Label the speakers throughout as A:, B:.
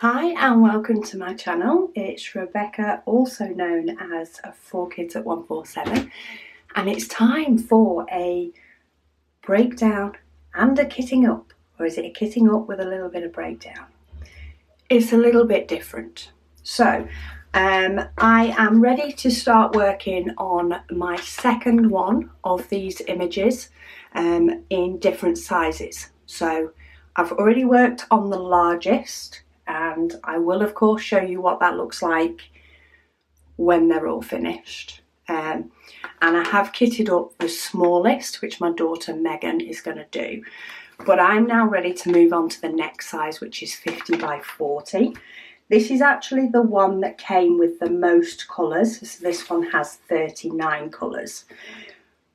A: Hi and welcome to my channel. It's Rebecca, also known as 4Kids at 147, and it's time for a breakdown and a kitting up, or is it a kitting up with a little bit of breakdown? It's a little bit different. So I am ready to start working on my second one of these images in different sizes. So I've already worked on the largest, and I will of course show you what that looks like when they're all finished. And I have kitted up the smallest, which my daughter Megan is going to do. But I'm now ready to move on to the next size, which is 50 by 40. This is actually the one that came with the most colours. So this one has 39 colours.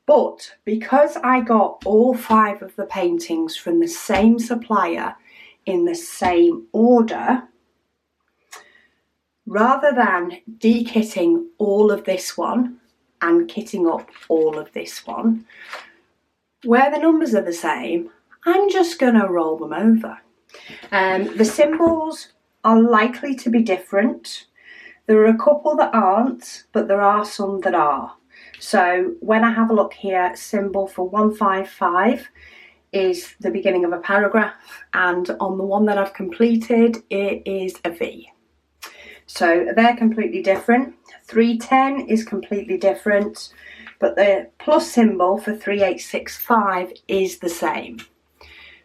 A: But because I got all 5 of the paintings from the same supplier in the same order, rather than de-kitting all of this one and kitting up all of this one, where the numbers are the same, I'm just going to roll them over. The symbols are likely to be different. There are a couple that aren't, but there are some that are. So when I have a look here, symbol for 155 is the beginning of a paragraph, and on the one that I've completed it is a V. So they're completely different. 310 is completely different, but the plus symbol for 3865 is the same.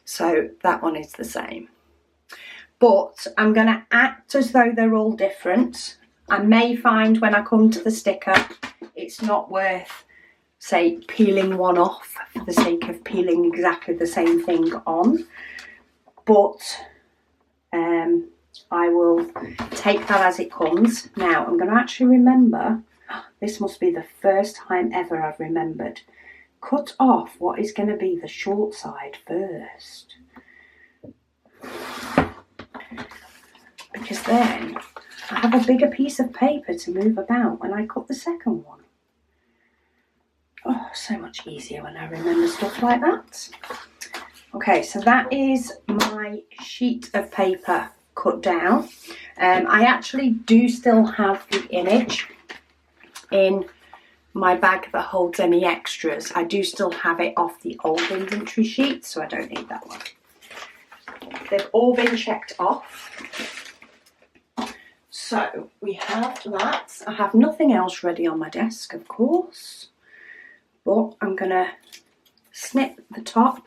A: So that one is the same. But I'm going to act as though they're all different. I may find when I come to the sticker it's not worth, say, peeling one off for the sake of peeling exactly the same thing on, but I will take that as it comes. Now I'm going to actually remember, this must be the first time ever I've remembered, cut off what is going to be the short side first, because then I have a bigger piece of paper to move about when I cut the second one. Oh, so much easier when I remember stuff like that. Okay, so that is my sheet of paper cut down. I actually do still have the image in my bag that holds any extras. I do still have it off the old inventory sheet, so I don't need that one. They've all been checked off. So we have that. I have nothing else ready on my desk, of course, but I'm going to snip the top.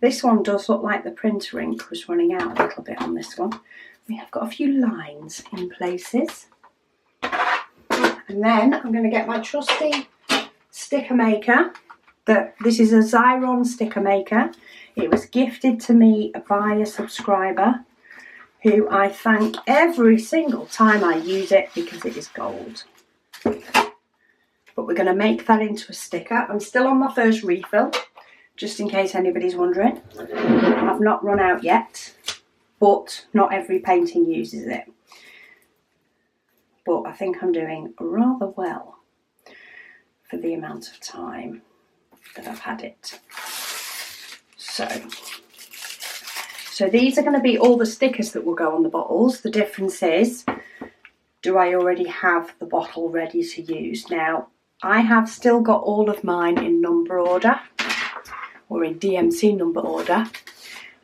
A: This one does look like the printer ink was running out a little bit on this one. We have got a few lines in places. And then I'm going to get my trusty sticker maker. This is a Xyron sticker maker. It was gifted to me by a subscriber who I thank every single time I use it because it is gold. But we're going to make that into a sticker. I'm still on my first refill, just in case anybody's wondering. I've not run out yet, but not every painting uses it. But I think I'm doing rather well for the amount of time that I've had it. So these are going to be all the stickers that will go on the bottles. The difference is, do I already have the bottle ready to use? Now, I have still got all of mine in number order, or in DMC number order,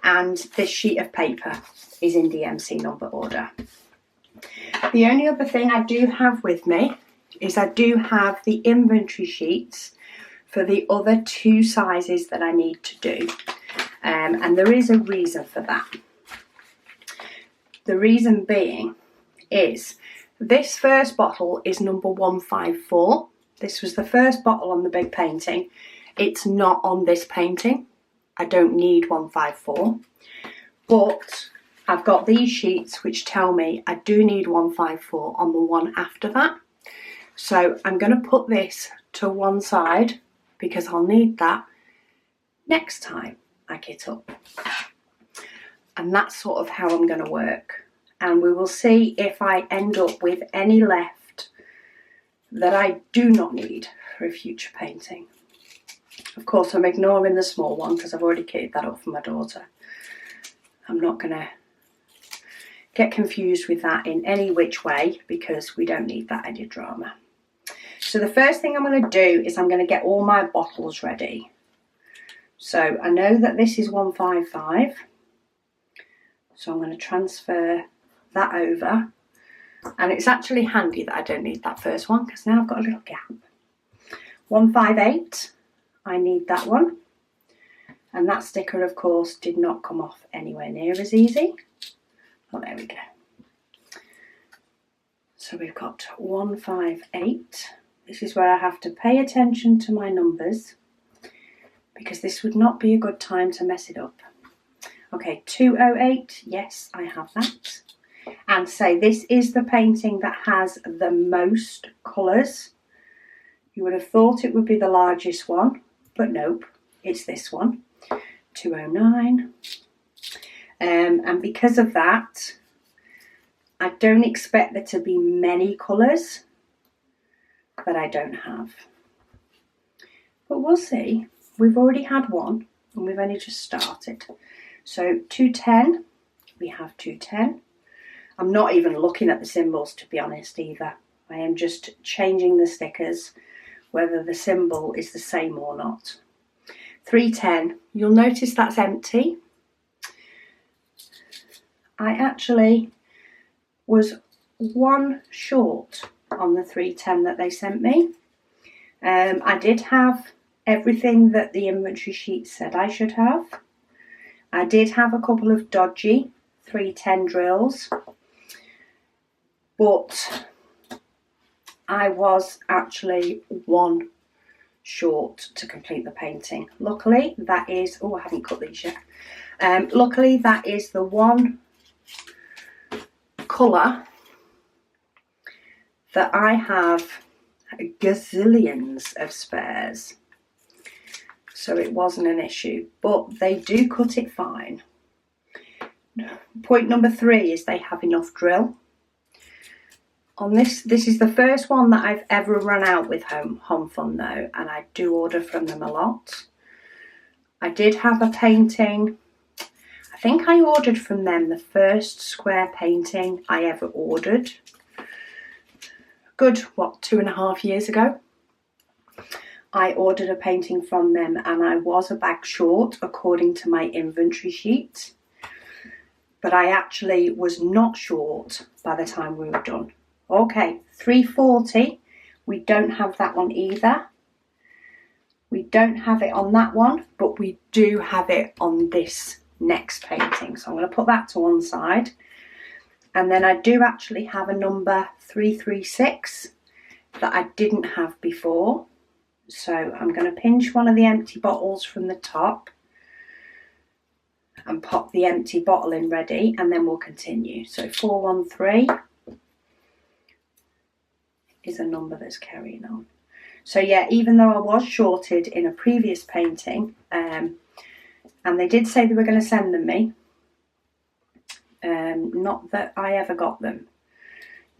A: and this sheet of paper is in DMC number order. The only other thing I do have with me is I do have the inventory sheets for the other 2 sizes that I need to do. And there is a reason for that. The reason being is this first bottle is number 154. This was the first bottle on the big painting. It's not on this painting. I don't need 154. But I've got these sheets which tell me I do need 154 on the one after that. So I'm going to put this to one side because I'll need that next time I kit up. And that's sort of how I'm going to work. And we will see if I end up with any left that I do not need for a future painting. Of course, I'm ignoring the small one because I've already kitted that up for my daughter. I'm not going to get confused with that in any which way, because we don't need that added drama. So the first thing I'm going to do is I'm going to get all my bottles ready. So I know that this is 155. So I'm going to transfer that over. And it's actually handy that I don't need that first one, because now I've got a little gap. 158, I need that one. And that sticker, of course, did not come off anywhere near as easy. Oh, there we go. So we've got 158. This is where I have to pay attention to my numbers, because this would not be a good time to mess it up. Okay, 208, yes, I have that. And say this is the painting that has the most colours. You would have thought it would be the largest one, but nope, it's this one, 209. And because of that, I don't expect there to be many colours that I don't have. But we'll see. We've already had one and we've only just started. So 210, we have 210. I'm not even looking at the symbols, to be honest, either. I am just changing the stickers, whether the symbol is the same or not. 310, you'll notice that's empty. I actually was one short on the 310 that they sent me. I did have everything that the inventory sheet said I should have. I did have a couple of dodgy 310 drills, but I was actually one short to complete the painting. Luckily that is, oh, I haven't cut these yet. Luckily that is the one colour that I have gazillions of spares, so it wasn't an issue, but they do cut it fine. Point number 3 is they have enough drill. On this is the first one that I've ever run out with Home Fun though, and I do order from them a lot. I did have a painting, I think I ordered from them the first square painting I ever ordered. Good, what, 2.5 years ago? I ordered a painting from them and I was a bag short according to my inventory sheet. But I actually was not short by the time we were done. Okay, 340, we don't have that one either. We don't have it on that one, but we do have it on this next painting. So I'm going to put that to one side. And then I do actually have a number 336 that I didn't have before. So I'm going to pinch one of the empty bottles from the top and pop the empty bottle in ready, and then we'll continue. So 413 is a number that's carrying on. So yeah, even though I was shorted in a previous painting, and they did say they were going to send them me, not that I ever got them.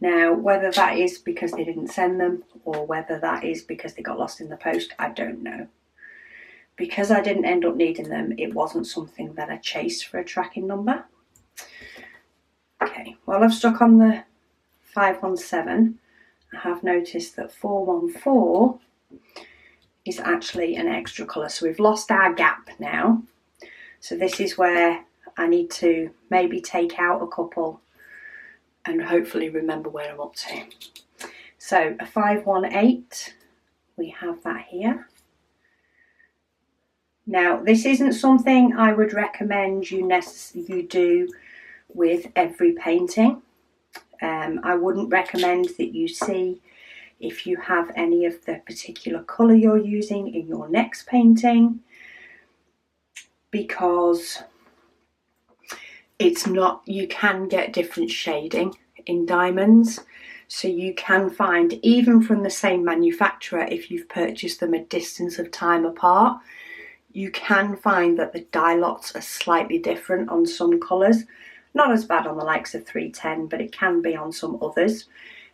A: Now, whether that is because they didn't send them or whether that is because they got lost in the post, I don't know. Because I didn't end up needing them, it wasn't something that I chased for a tracking number. Okay, while I've stuck on the 517, I have noticed that 414 is actually an extra colour. So we've lost our gap now. So this is where I need to maybe take out a couple and hopefully remember where I'm up to. So a 518, we have that here. Now this isn't something I would recommend you do with every painting. I wouldn't recommend that you see if you have any of the particular colour you're using in your next painting, because it's not, you can get different shading in diamonds. So you can find, even from the same manufacturer, if you've purchased them a distance of time apart, you can find that the dye lots are slightly different on some colours. Not as bad on the likes of 310, but it can be on some others.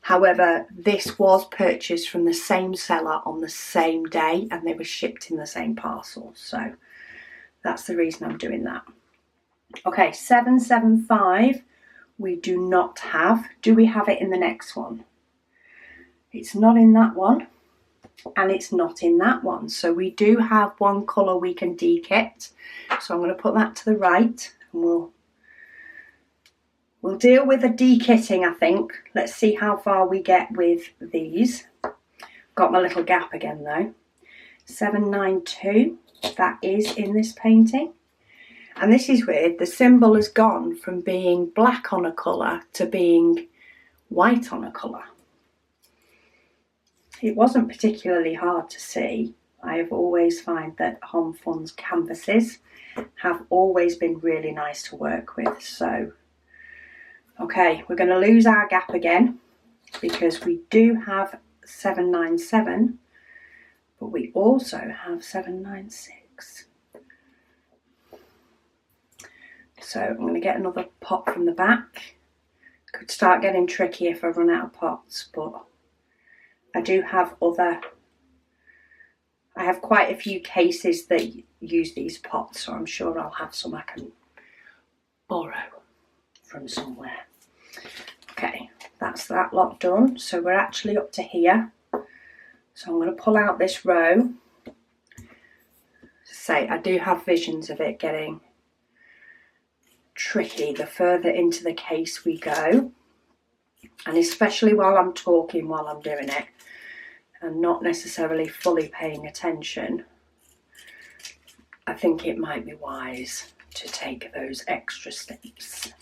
A: However, this was purchased from the same seller on the same day and they were shipped in the same parcel. So that's the reason I'm doing that. Okay, 775, we do not have. Do we have it in the next one? It's not in that one, and it's not in that one. So we do have one colour we can dekit. So I'm going to put that to the right, and we'll deal with the dekitting, I think. Let's see how far we get with these. Got my little gap again though. 792, that is in this painting. And this is weird, the symbol has gone from being black on a colour to being white on a colour. It wasn't particularly hard to see. I have always found that Hom Fun's canvases have always been really nice to work with. So, okay, we're going to lose our gap again because we do have 797, but we also have 796. So I'm going to get another pot from the back. Could start getting tricky if I run out of pots, but I do have I have quite a few cases that use these pots, so I'm sure I'll have some I can borrow from somewhere. Okay, that's that lot done. So we're actually up to here. So I'm going to pull out this row. Say, I do have visions of it getting tricky the further into the case we go, and especially while I'm talking while I'm doing it and not necessarily fully paying attention, I think it might be wise to take those extra steps.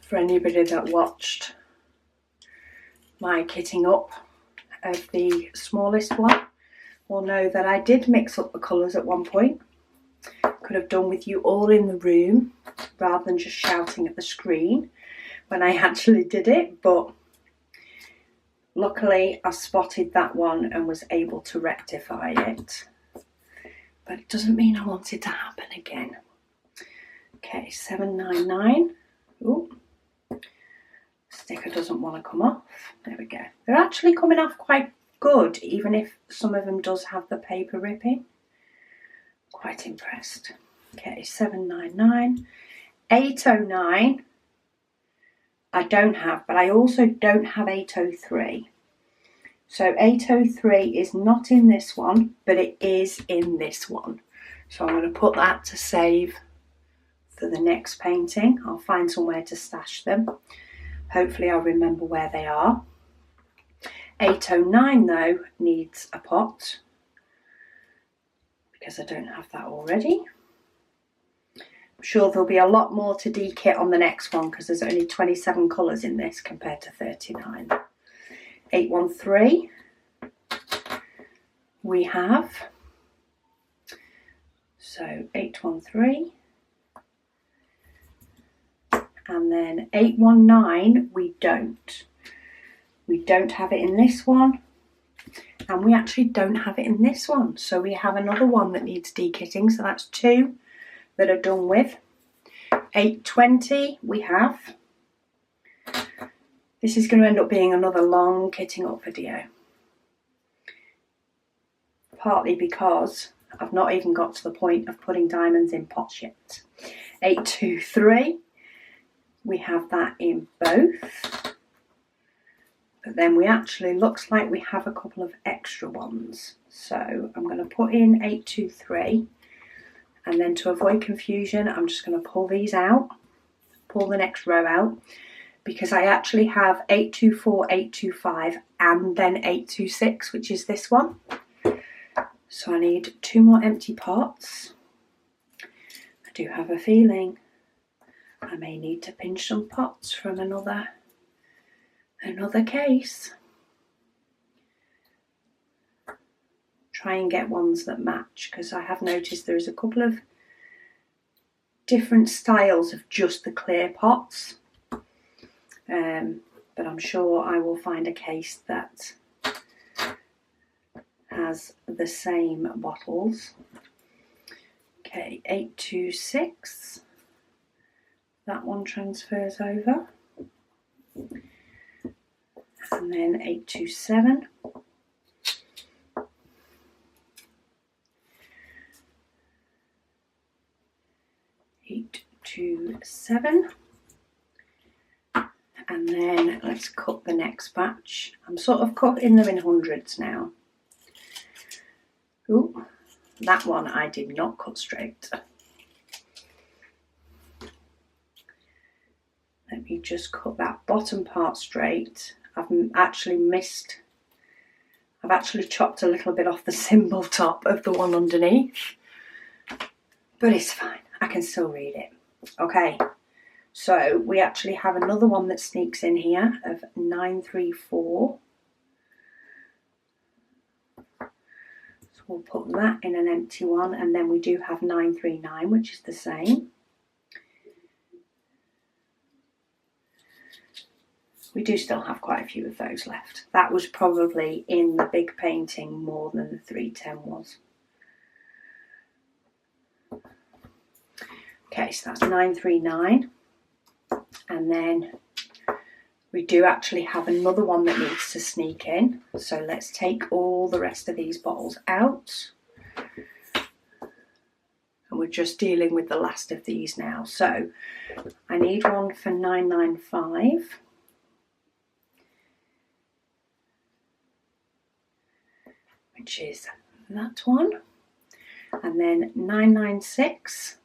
A: For anybody that watched my kitting up of the smallest one will know that I did mix up the colours at one point. Could have done with you all in the room rather than just shouting at the screen when I actually did it, but luckily I spotted that one and was able to rectify it. But it doesn't mean I want it to happen again. Okay, 799. Ooh, sticker doesn't want to come off. There we go. They're actually coming off quite good, even if some of them does have the paper ripping. Quite impressed. Okay, 799. 809 I don't have, but I also don't have 803. So 803 is not in this one, but it is in this one. So I'm going to put that to save for the next painting. I'll find somewhere to stash them. Hopefully I'll remember where they are. 809 though needs a pot, because I don't have that already. I'm sure there'll be a lot more to dekit on the next one because there's only 27 colours in this compared to 39. 813 we have. So 813. And then 819 we don't. We don't have it in this one. And we actually don't have it in this one. So we have another one that needs dekitting. So that's two that are done with. 820 we have. This is going to end up being another long kitting up video. Partly because I've not even got to the point of putting diamonds in pots yet. 823 we have that in both. But then we actually, looks like we have a couple of extra ones. So I'm going to put in 823, and then to avoid confusion, I'm just going to pull these out, pull the next row out, because I actually have 824, 825, and then 826, which is this one. So I need two more empty pots. I do have a feeling I may need to pinch some pots from another case. Try and get ones that match, because I have noticed there's a couple of different styles of just the clear pots, but I'm sure I will find a case that has the same bottles. Okay, 826, that one transfers over. And then 827. 827. And then let's cut the next batch. I'm sort of cutting them in hundreds now. Ooh, that one I did not cut straight. Let me just cut that bottom part straight. I've actually chopped a little bit off the symbol top of the one underneath, but it's fine. I can still read it. Okay, so we actually have another one that sneaks in here of 934. So we'll put that in an empty one, and then we do have 939, which is the same. We do still have quite a few of those left. That was probably in the big painting more than the 310 was. Okay, so that's 939. And then we do actually have another one that needs to sneak in. So let's take all the rest of these bottles out. And we're just dealing with the last of these now. So I need one for 995. Which is that one, and then 996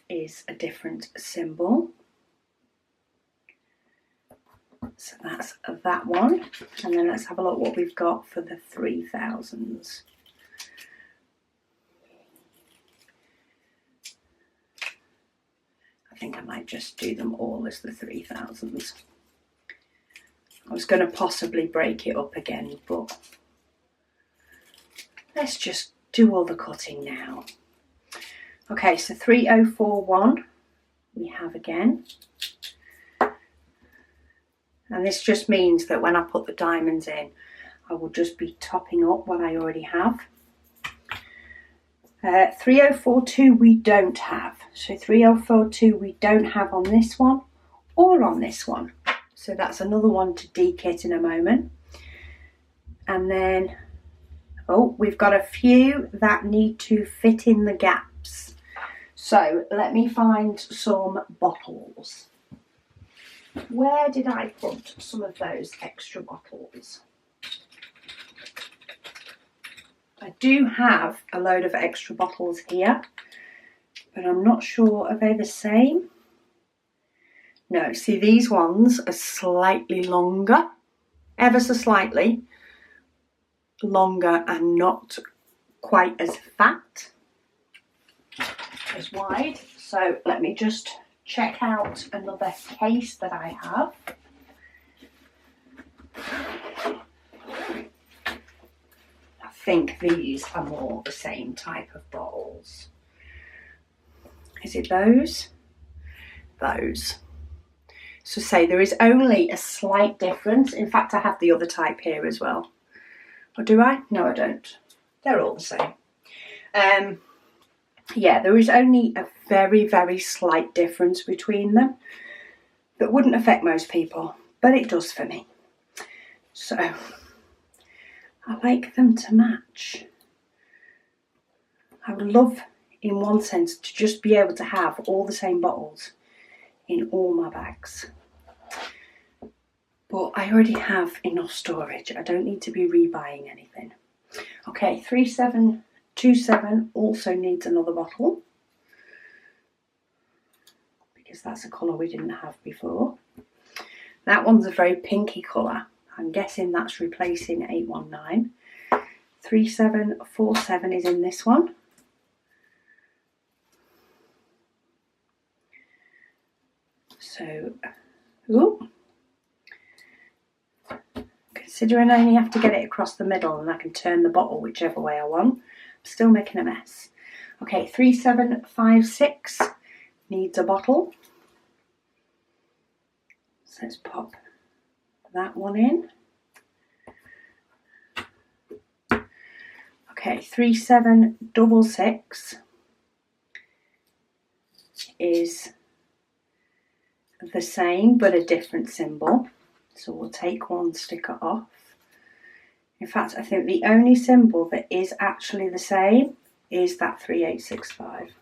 A: is a different symbol, so that's that one. And then let's have a look what we've got for the 3000s. I think I might just do them all as the 3000s. I was going to possibly break it up again, but let's just do all the cutting now. Okay, so 3041 we have again. And this just means that when I put the diamonds in, I will just be topping up what I already have. 3042 we don't have. So 3042 we don't have on this one or on this one. So that's another one to de-kit in a moment. And then, oh, we've got a few that need to fit in the gaps. So let me find some bottles. Where did I put some of those extra bottles? I do have a load of extra bottles here, but I'm not sure, are they the same? No, see, these ones are slightly longer, ever so slightly longer, and not quite as fat, as wide. So let me just check out another case that I have. I think these are more the same type of bottles. Is it those? Those. So say there is only a slight difference. In fact, I have the other type here as well. Or do I? No, I don't. They're all the same. Yeah, there is only a very, very slight difference between them that wouldn't affect most people, but it does for me. So I like them to match. I would love, in one sense, to just be able to have all the same bottles in all my bags. But I already have enough storage. I don't need to be rebuying anything. Okay, 3727 also needs another bottle, because that's a colour we didn't have before. That one's a very pinky colour. I'm guessing that's replacing 819. 3747 is in this one. So, ooh. Considering I only have to get it across the middle and I can turn the bottle whichever way I want, I'm still making a mess. Okay, 3756 needs a bottle. So let's pop that one in. Okay, 3766 is the same but a different symbol. So we'll take one sticker off. In fact, I think the only symbol that is actually the same is that 3865.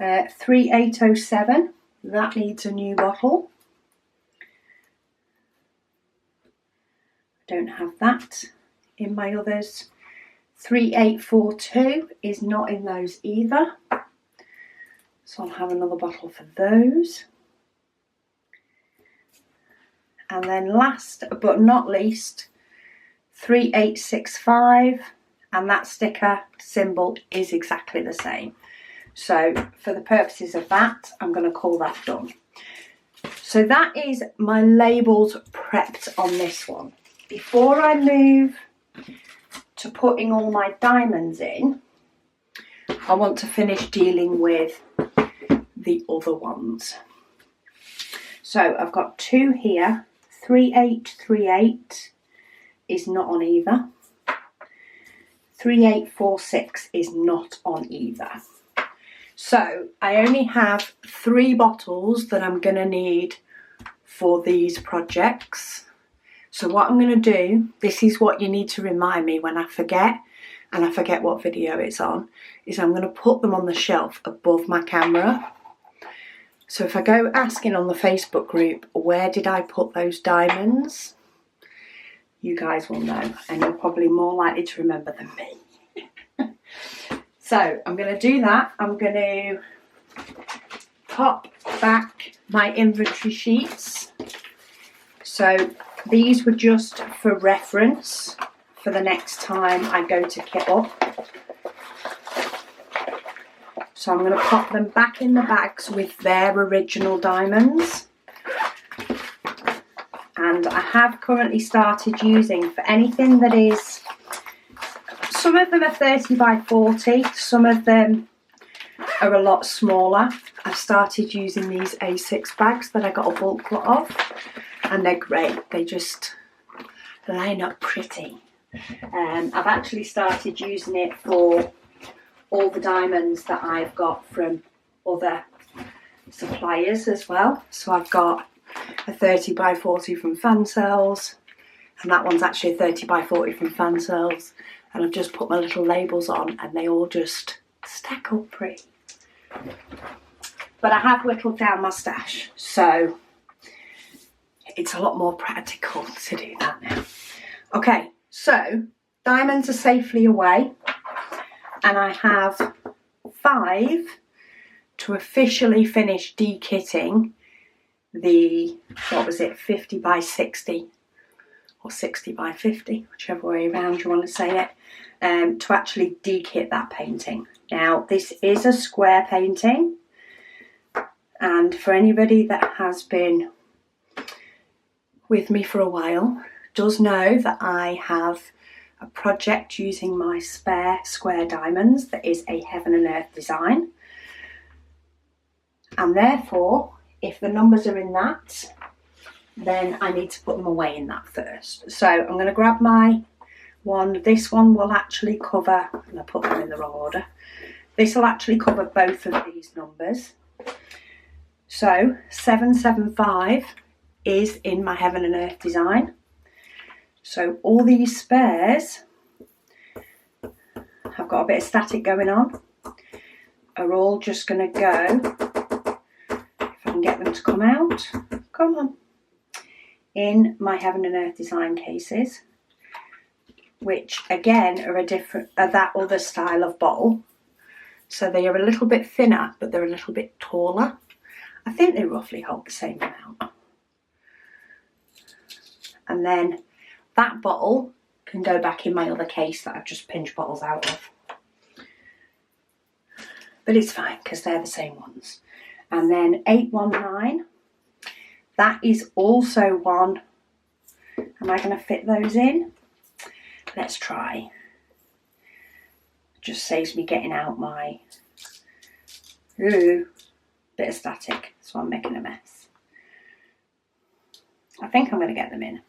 A: 3807, that needs a new bottle. I don't have that in my others. 3842 is not in those either. So I'll have another bottle for those. And then last but not least, 3865, and that sticker symbol is exactly the same. So for the purposes of that, I'm going to call that done. So that is my labels prepped on this one. Before I move to putting all my diamonds in, I want to finish dealing with the other ones. So I've got two here. 3838 is not on either. 3846 is not on either. So I only have 3 bottles that I'm going to need for these projects. So what I'm going to do, this is what you need to remind me when I forget, and I forget what video it's on, is I'm going to put them on the shelf above my camera. So if I go asking on the Facebook group, where did I put those diamonds? You guys will know, and you're probably more likely to remember than me. So I'm going to do that. I'm going to pop back my inventory sheets. So these were just for reference for the next time I go to kit up. So I'm going to pop them back in the bags with their original diamonds. And I have currently started using, for anything that is, some of them are 30 by 40, some of them are a lot smaller. I've started using these A6 bags that I got a bulk lot of, and they're great. They just line up pretty. I've actually started using it for all the diamonds that I've got from other suppliers as well. So I've got a 30 by 40 from Fan Cells, and that one's actually a 30 by 40 from Fan Cells, and I've just put my little labels on and they all just stack up pretty. But I have whittled down my stash, so it's a lot more practical to do that now. Okay, so diamonds are safely away, and I have 5 to officially finish de-kitting the, what was it, 50 by 60 or 60 by 50, whichever way around you want to say it, to actually de-kit that painting. Now this is a square painting, and for anybody that has been with me for a while does know that I have a project using my spare square diamonds that is a Heaven and Earth design, and therefore if the numbers are in that, then I need to put them away in that first. So I'm going to grab my one. This one will actually cover, and I put them in the wrong order, this will actually cover both of these numbers. So 775 is in my Heaven and Earth design. So all these spares, I've got a bit of static going on, are all just going to go, if I can get them to come out, come on, in my Heaven and Earth design cases, which again are that other style of bottle. So they are a little bit thinner, but they're a little bit taller. I think they roughly hold the same amount. And then that bottle can go back in my other case that I've just pinched bottles out of. But it's fine because they're the same ones. And then 819, that is also one. Am I going to fit those in? Let's try. Just saves me getting out my bit of static, so I'm making a mess. I think I'm going to get them in.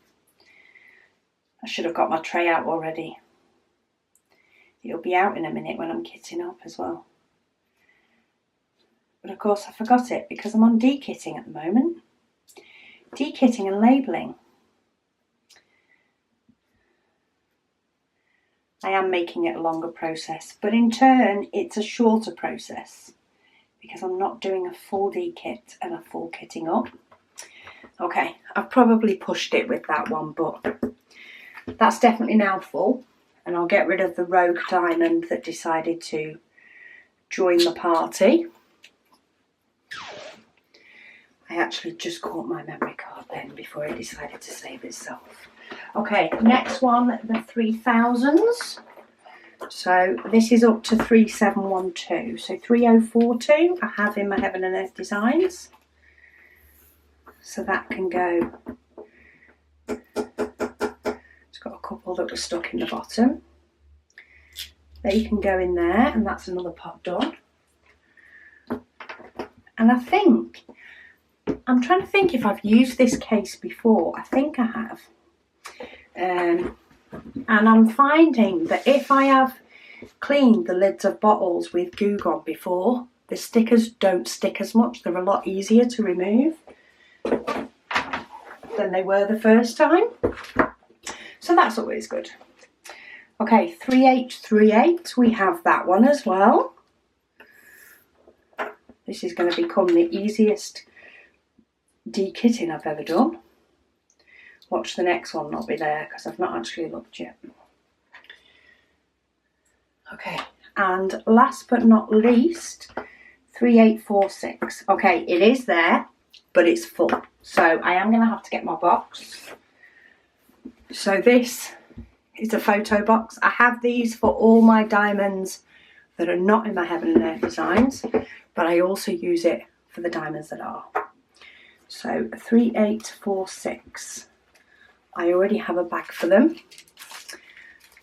A: I should have got my tray out already. It'll be out in a minute when I'm kitting up as well. But of course I forgot it because I'm on de-kitting at the moment. De-kitting and labelling. I am making it a longer process, but in turn it's a shorter process because I'm not doing a full de-kit and a full kitting up. Okay, I've probably pushed it with that one, but that's definitely now full, and I'll get rid of the rogue diamond that decided to join the party. I actually just caught my memory card then before it decided to save itself. Okay, next one, the 3000s. So this is up to 3712. So 3042 I have in my Heaven and Earth Designs. So that can go. It's got a couple that were stuck in the bottom. They can go in there, and that's another pot done. And I think, I'm trying to think if I've used this case before. I think I have. And I'm finding that if I have cleaned the lids of bottles with Goo Gone before, the stickers don't stick as much. They're a lot easier to remove than they were the first time. So that's always good. Okay, 3838, we have that one as well. This is going to become the easiest de-kitting I've ever done. Watch the next one not be there because I've not actually looked yet. Okay, and last but not least, 3846. Okay, it is there, but it's full. So I am going to have to get my box. So this is a photo box. I have these for all my diamonds that are not in my Heaven and Earth Designs, but I also use it for the diamonds that are. So 3846. I already have a bag for them.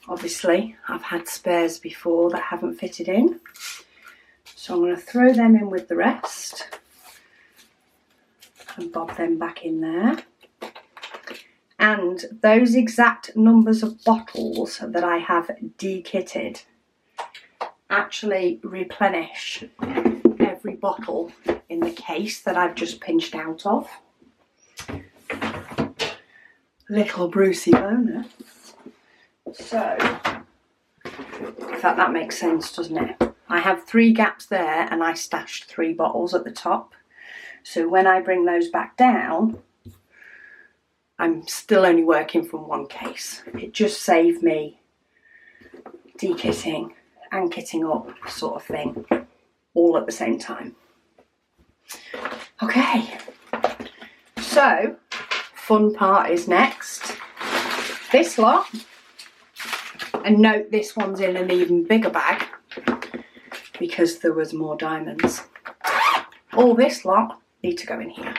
A: Obviously, I've had spares before that haven't fitted in. So I'm going to throw them in with the rest and bob them back in there. And those exact numbers of bottles that I have de-kitted actually replenish every bottle in the case that I've just pinched out of. Little Brucey bonus. So, in fact, that makes sense, doesn't it? I have 3 gaps there and I stashed 3 bottles at the top. So when I bring those back down, I'm still only working from one case. It just saved me de-kitting and kitting up sort of thing all at the same time. Okay, so fun part is next. This lot, and note this one's in an even bigger bag because there was more diamonds. All this lot need to go in here.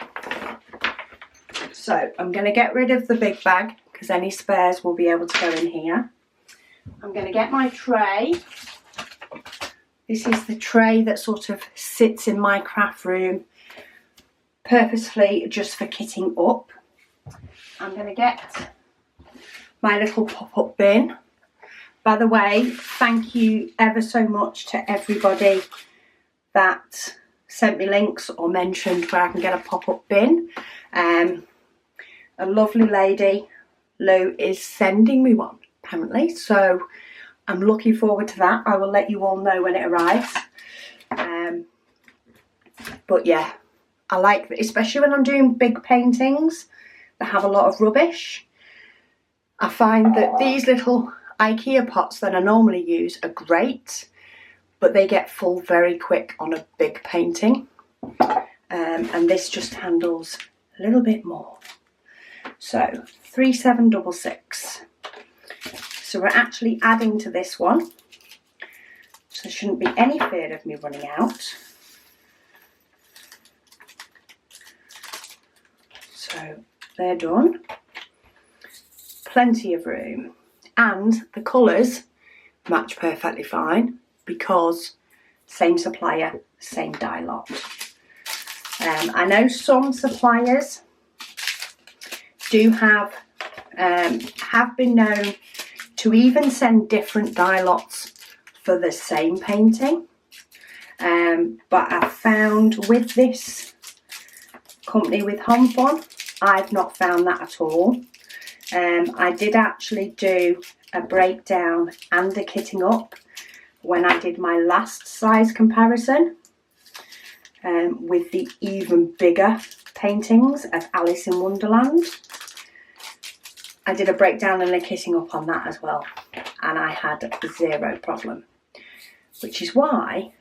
A: So I'm going to get rid of the big bag because any spares will be able to go in here. I'm going to get my tray. This is the tray that sort of sits in my craft room purposefully just for kitting up. I'm going to get my little pop-up bin. By the way, thank you ever so much to everybody that sent me links or mentioned where I can get a pop-up bin. A lovely lady, Lou, is sending me one apparently, so I'm looking forward to that. I will let you all know when it arrives. But yeah, I like that, especially when I'm doing big paintings that have a lot of rubbish. I find that these little IKEA pots that I normally use are great, but they get full very quick on a big painting. And this just handles a little bit more. So 3766. So we're actually adding to this one. So there shouldn't be any fear of me running out. So they're done. Plenty of room. And the colours match perfectly fine because same supplier, same dye lot. I know some suppliers do have been known to even send different dye lots for the same painting. But I found with this company, with Homefon, I've not found that at all. I did actually do a breakdown and a kitting up when I did my last size comparison. with the even bigger paintings of Alice in Wonderland. I did a breakdown and a kitting up on that as well, and I had zero problem, which is why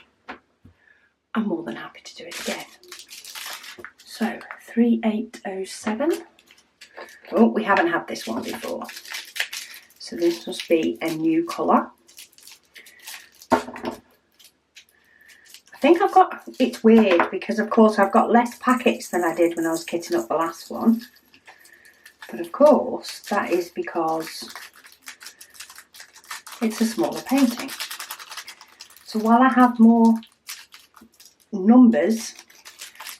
A: I'm more than happy to do it again. So 3807. Oh, we haven't had this one before, so this must be a new colour. I think I've got, it's weird because of course I've got less packets than I did when I was kitting up the last one. But of course that is because it's a smaller painting. So while I have more numbers,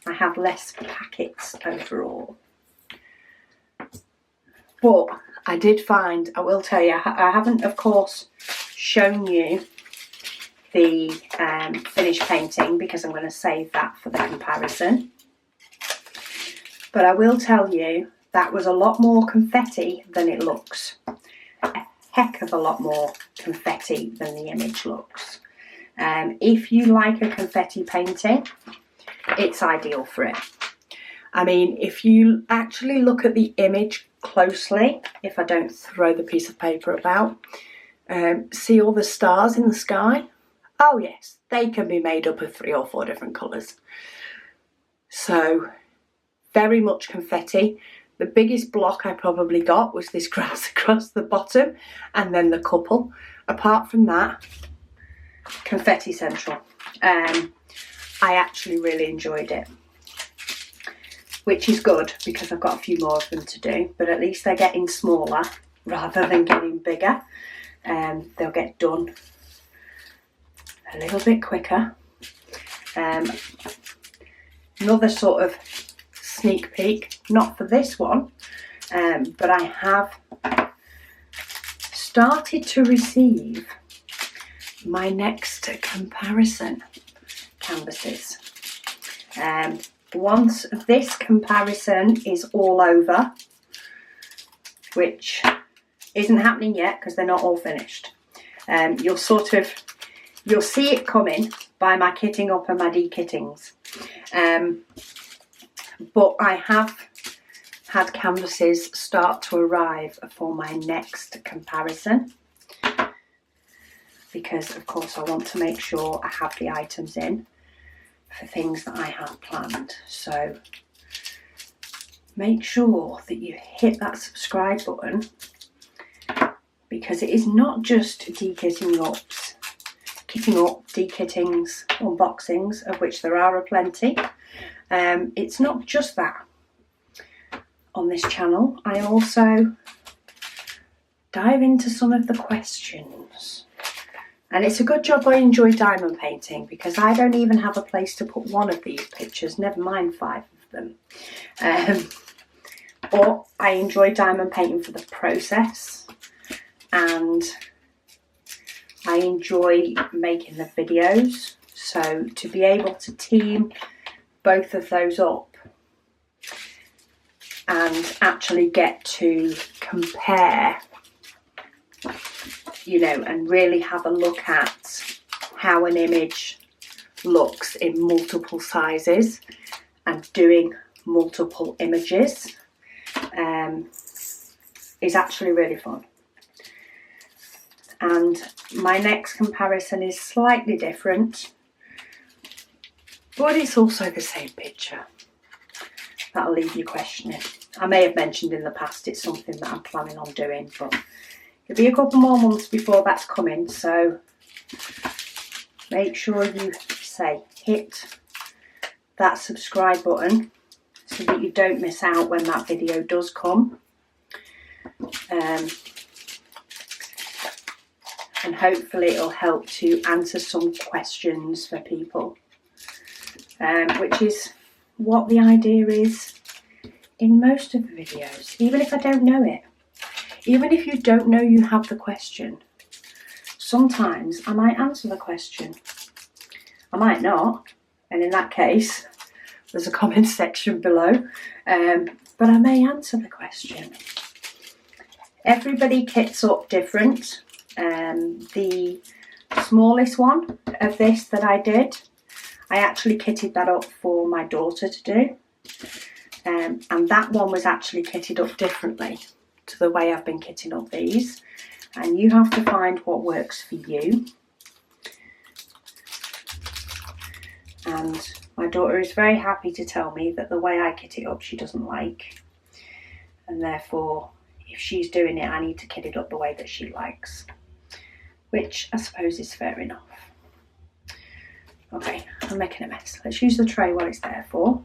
A: I have less packets overall. But I did find, I will tell you, I haven't of course shown you the finished painting because I'm going to save that for the comparison. But I will tell you that was a lot more confetti than it looks. A heck of a lot more confetti than the image looks. If you like a confetti painting, it's ideal for it. I mean, if you actually look at the image closely, if I don't throw the piece of paper about, see all the stars in the sky? Oh yes, they can be made up of 3 or 4 different colours. So, very much confetti. The biggest block I probably got was this grass across the bottom and then the couple. Apart from that, confetti central. I actually really enjoyed it, which is good because I've got a few more of them to do, but at least they're getting smaller rather than getting bigger. They'll get done a little bit quicker. Another sort of sneak peek, not for this one, but I have started to receive my next comparison canvases. Once this comparison is all over, which isn't happening yet because they're not all finished, you'll see it coming by my kitting up and my de-kittings. But I have had canvases start to arrive for my next comparison because of course I want to make sure I have the items in for things that I have planned. So make sure that you hit that subscribe button, because it is not just de-kitting ups, kitting up, de-kittings, unboxings, of which there are aplenty. It's not just that. On this channel, I also dive into some of the questions. And it's a good job I enjoy diamond painting, because I don't even have a place to put one of these pictures, never mind 5 of them. But I enjoy diamond painting for the process, and I enjoy making the videos. So to be able to team both of those up and actually get to compare, you know, and really have a look at how an image looks in multiple sizes and doing multiple images is actually really fun. And my next comparison is slightly different, but it's also the same picture. That'll leave you questioning. I may have mentioned in the past it's something that I'm planning on doing, but it'll be a couple more months before that's coming, so make sure you hit that subscribe button so that you don't miss out when that video does come. And hopefully it'll help to answer some questions for people, which is what the idea is in most of the videos, even if I don't know it. Even if you don't know you have the question, sometimes I might answer the question. I might not, and in that case, there's a comment section below, but I may answer the question. Everybody kits up different. The smallest one of this that I did, I actually kitted that up for my daughter to do. And that one was actually kitted up differently to the way I've been kitting up these. And you have to find what works for you. And my daughter is very happy to tell me that the way I kit it up she doesn't like. And therefore, if she's doing it, I need to kit it up the way that she likes. Which I suppose is fair enough. Okay, I'm making a mess. Let's use the tray what it's there for.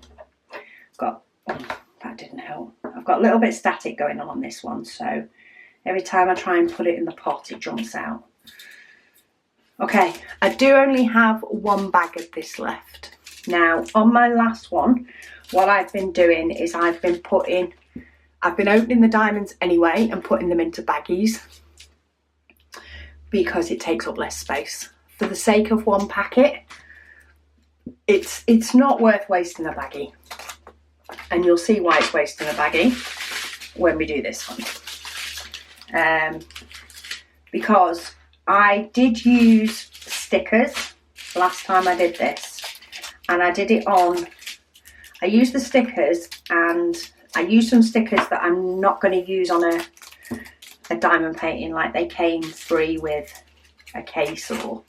A: That didn't help. I've got a little bit of static going on this one, so every time I try and put it in the pot, it jumps out. Okay, I do only have one bag of this left. Now, on my last one, what I've been doing is I've been opening the diamonds anyway and putting them into baggies because it takes up less space. For the sake of one packet, it's not worth wasting a baggie. And you'll see why it's wasting a baggie when we do this one. Because I did use stickers last time I did this. And I did it on, I used the stickers and I used some stickers that I'm not going to use on a diamond painting, like they came free with a case or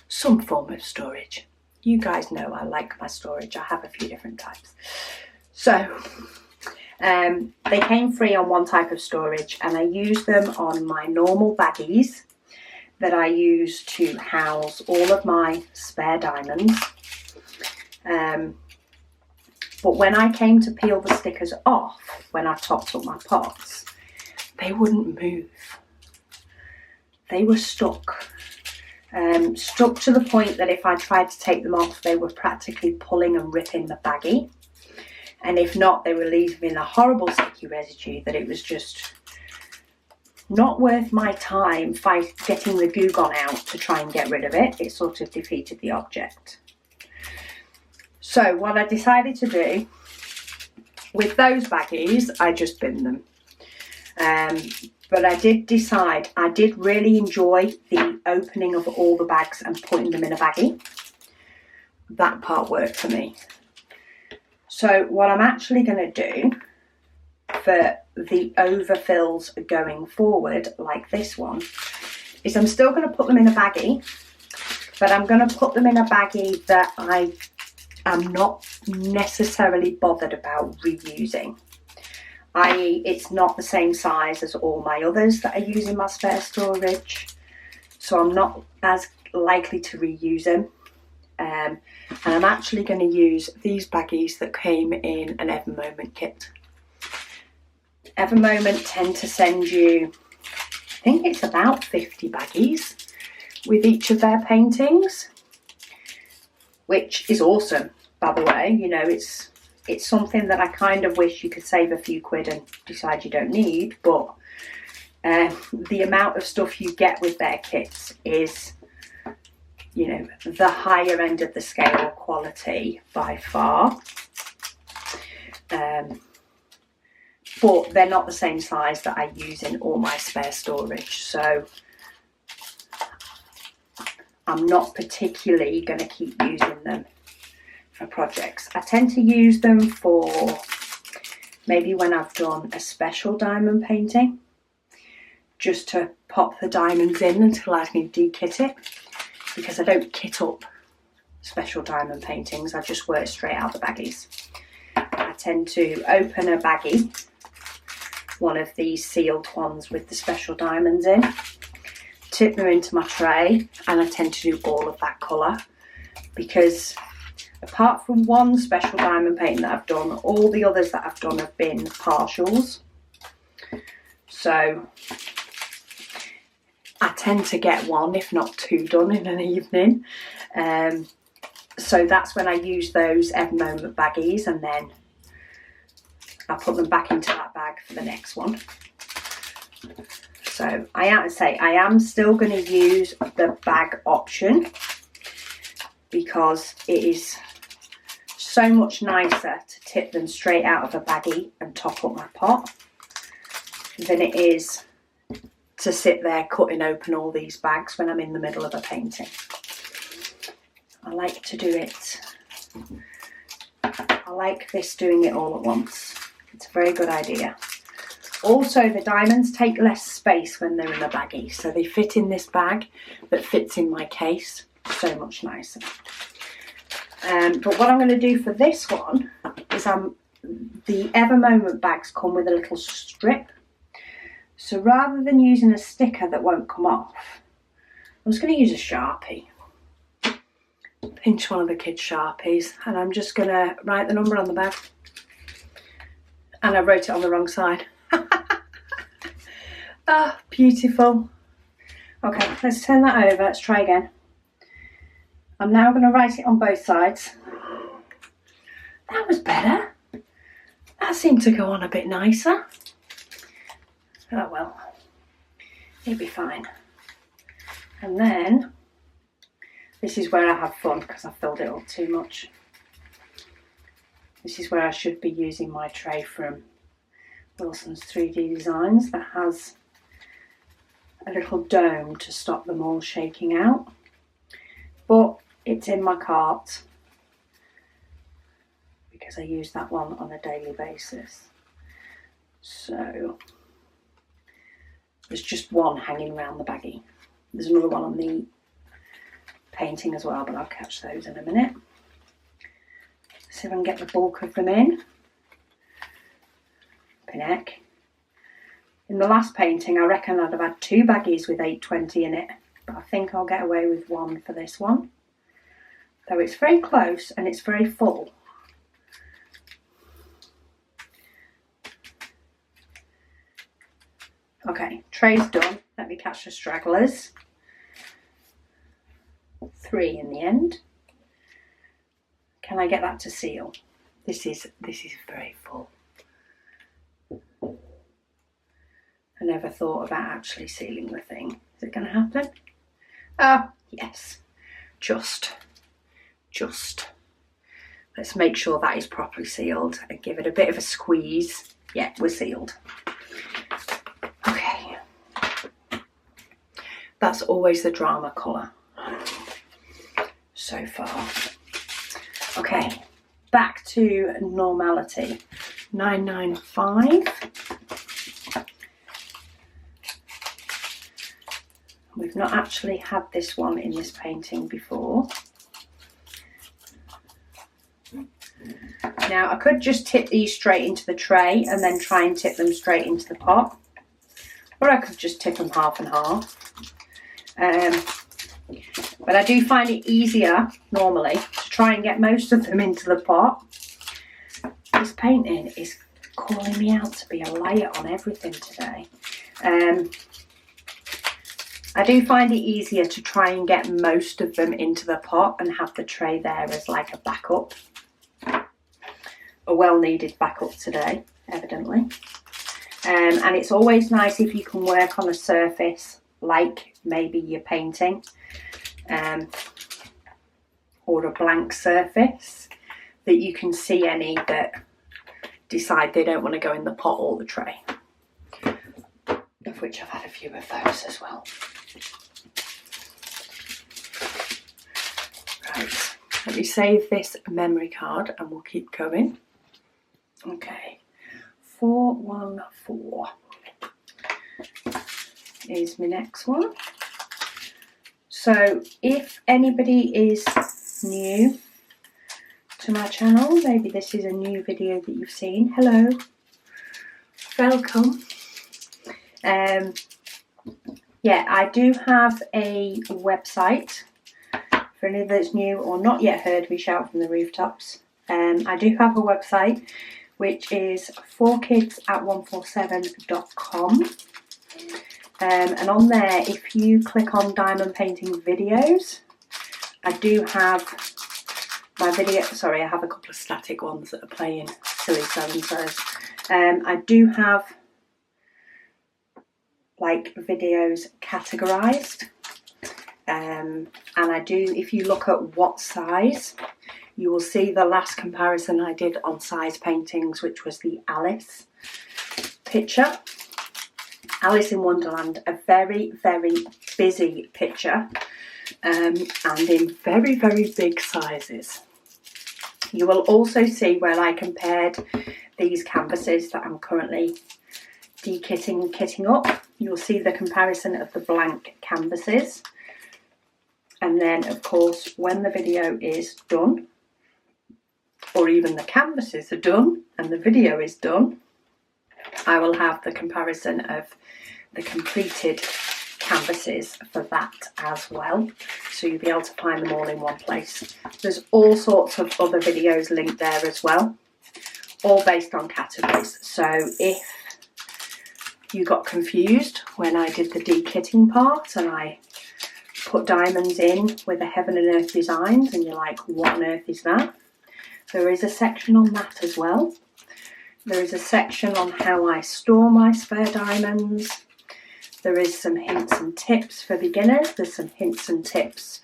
A: some form of storage. You guys know I like my storage. I have a few different types. So they came free on one type of storage and I used them on my normal baggies that I use to house all of my spare diamonds. But when I came to peel the stickers off, when I topped up my pots, they wouldn't move. They were stuck. Stuck to the point that if I tried to take them off, they were practically pulling and ripping the baggie. And if not, they were leaving a horrible sticky residue that it was just not worth my time getting the goo gone out to try and get rid of it. It sort of defeated the object. So what I decided to do with those baggies, I just bin them. But I did decide, I did really enjoy the opening of all the bags and putting them in a baggie. That part worked for me. So what I'm actually going to do for the overfills going forward, like this one, is I'm still going to put them in a baggie, but I'm going to put them in a baggie that I am not necessarily bothered about reusing. i.e. it's not the same size as all my others that I use in my spare storage, so I'm not as likely to reuse them. And I'm actually going to use these baggies that came in an Evermoment kit. Evermoment tend to send you, I think it's about 50 baggies with each of their paintings, which is awesome, by the way. You know, it's something that I kind of wish you could save a few quid and decide you don't need, but the amount of stuff you get with their kits is, you know, the higher end of the scale quality by far. But they're not the same size that I use in all my spare storage, so I'm not particularly going to keep using them for projects. I tend to use them for maybe when I've done a special diamond painting, just to pop the diamonds in until I can de-kit it, because I don't kit up special diamond paintings, I just work straight out the baggies. I tend to open a baggie, one of these sealed ones with the special diamonds in, tip them into my tray, and I tend to do all of that colour, because apart from one special diamond painting that I've done, all the others that I've done have been partials. So I tend to get one, if not two, done in an evening. So that's when I use those Evermoment baggies, and then I put them back into that bag for the next one. So I am still going to use the bag option, because it is so much nicer to tip them straight out of a baggie and top up my pot than it is to sit there cutting open all these bags when I'm in the middle of a painting. I like to do it I like this doing it all at once. It's a very good idea. Also, the diamonds take less space when they're in a baggie, so they fit in this bag that fits in my case so much nicer. But what I'm going to do for this one is the Ever Moment bags come with a little strip. So rather than using a sticker that won't come off, I'm just going to use a Sharpie. Pinch one of the kids' Sharpies, and I'm just going to write the number on the bag. And I wrote it on the wrong side. Ah, beautiful. Okay, let's turn that over. Let's try again. I'm now going to write it on both sides. That was better. That seemed to go on a bit nicer. Oh well, it'll be fine. And then, this is where I have fun because I filled it up too much. This is where I should be using my tray from Wilson's 3D Designs that has a little dome to stop them all shaking out. But it's in my cart because I use that one on a daily basis. So there's just one hanging around the baggie. There's another one on the painting as well, but I'll catch those in a minute. See if I can get the bulk of them in. Pinneck. In the last painting, I reckon I'd have had 2 baggies with 820 in it, but I think I'll get away with one for this one. Though it's very close and it's very full. Okay, tray's done. Let me catch the stragglers. 3 in the end. Can I get that to seal? This is very full. I never thought about actually sealing the thing. Is it going to happen? Oh, yes. Just. Let's make sure that is properly sealed and give it a bit of a squeeze. Yeah, we're sealed. Okay. That's always the drama colour so far. Okay, back to normality. 995. We've not actually had this one in this painting before. Now I could just tip these straight into the tray and then try and tip them straight into the pot. Or I could just tip them half and half. But I do find it easier normally to try and get most of them into the pot. This painting is calling me out to be a liar on everything today. I do find it easier to try and get most of them into the pot and have the tray there as like a backup. A well-needed backup today, evidently. And it's always nice if you can work on a surface like maybe you're painting or a blank surface that you can see any that decide they don't want to go in the pot or the tray, of which I've had a few of those as well. Right, let me save this memory card and we'll keep going. Okay, 414 is my next one. So if anybody is new to my channel, maybe this is a new video that you've seen, hello, welcome. Yeah, I do have a website for anybody that's new or not yet heard me shout from the rooftops. I do have a website which is 4kids@147.com. And on there, if you click on diamond painting videos, I do have my video, sorry, I have a couple of static ones that are playing silly so-and-sos. I do have like videos categorized, and I do, if you look at what size, you will see the last comparison I did on size paintings, which was the Alice picture. Alice in Wonderland, a very, very busy picture, and in very, very big sizes. You will also see where I compared these canvases that I'm currently de-kitting and kitting up. You'll see the comparison of the blank canvases. And then, of course, when the video is done, or even the canvases are done and the video is done, I will have the comparison of the completed canvases for that as well. So you'll be able to find them all in one place. There's all sorts of other videos linked there as well, all based on categories. So if you got confused when I did the de-kitting part and I put diamonds in with the Heaven and Earth designs and you're like, what on earth is that? There is a section on that as well. There is a section on how I store my spare diamonds. There is some hints and tips for beginners. There's some hints and tips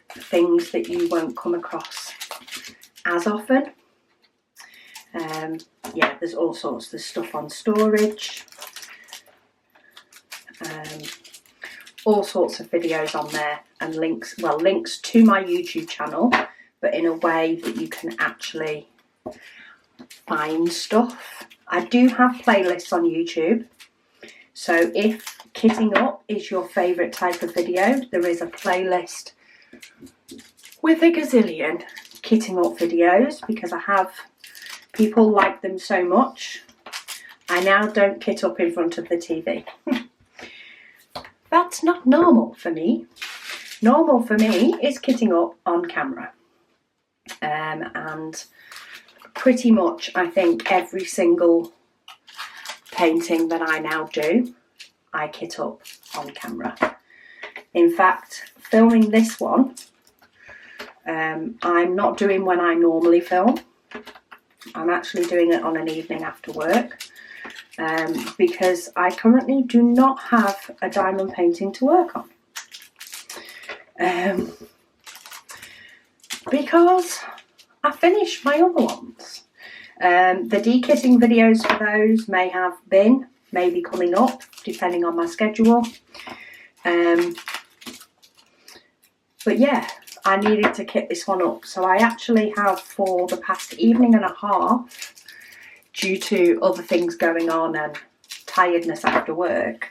A: for things that you won't come across as often. Yeah, there's all sorts. There's stuff on storage. All sorts of videos on there and links, well, links to my YouTube channel, but in a way that you can actually find stuff. I do have playlists on YouTube. So if kitting up is your favourite type of video, there is a playlist with a gazillion kitting up videos because I have people like them so much. I now don't kit up in front of the TV. That's not normal for me. Normal for me is kitting up on camera. And pretty much I think every single painting that I now do, I kit up on camera. In fact, filming this one, I'm not doing when I normally film. I'm actually doing it on an evening after work. Because I currently do not have a diamond painting to work on. Because I finished my other ones. The de-kitting videos for those may be coming up, depending on my schedule. But yeah, I needed to kit this one up. So I actually have, for the past evening and a half, due to other things going on and tiredness after work,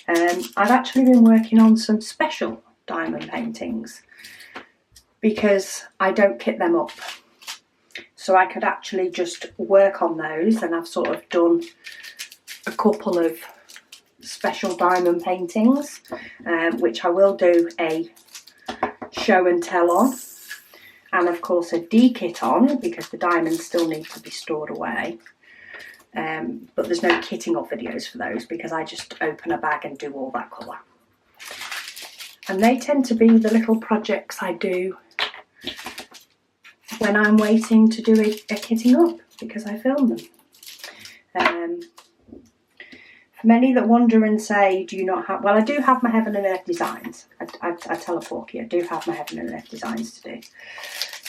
A: I've actually been working on some special diamond paintings because I don't kit them up. So I could actually just work on those, and I've sort of done a couple of special diamond paintings, which I will do a show and tell on, and of course a de-kit on because the diamonds still need to be stored away. But there's no kitting up videos for those because I just open a bag and do all that colour. And they tend to be the little projects I do when I'm waiting to do a kitting up because I film them. For many that wonder and say, do you not have... Well, I do have my Heaven and Earth designs. I tell a Porky, I do have my Heaven and Earth designs to do.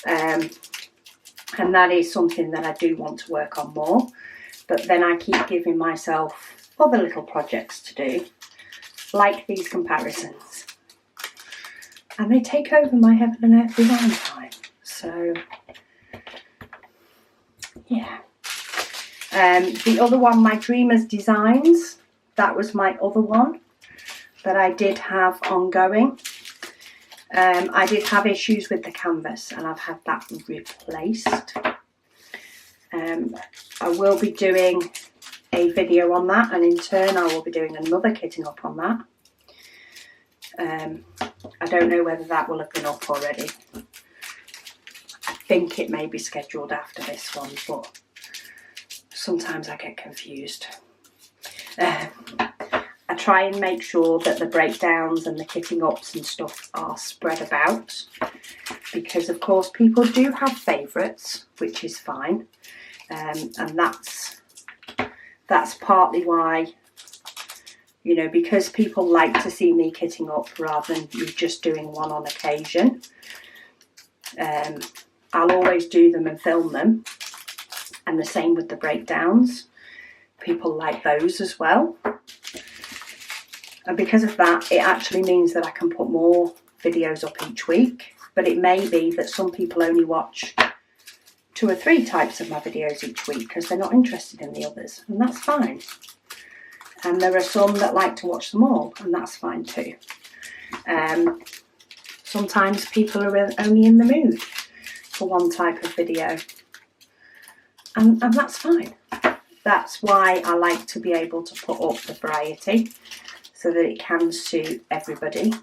A: And that is something that I do want to work on more. But then I keep giving myself other little projects to do, like these comparisons. And they take over my Heaven and Earth design time. So, yeah. The other one, my Dreamers Designs, that was my other one that I did have ongoing. I did have issues with the canvas and I've had that replaced. I will be doing a video on that, and in turn I will be doing another kitting up on that. I don't know whether that will have been up already. I think it may be scheduled after this one, but sometimes I get confused. I try and make sure that the breakdowns and the kitting ups and stuff are spread about, because of course people do have favourites, which is fine. And that's partly why, you know, because people like to see me kitting up rather than you just doing one on occasion. I'll always do them and film them, and the same with the breakdowns. People like those as well, and because of that it actually means that I can put more videos up each week. But it may be that some people only watch 2 or 3 types of my videos each week because they're not interested in the others, and that's fine. And there are some that like to watch them all, and that's fine too. Sometimes people are only in the mood for one type of video, and that's fine. That's why I like to be able to put up the variety so that it can suit everybody.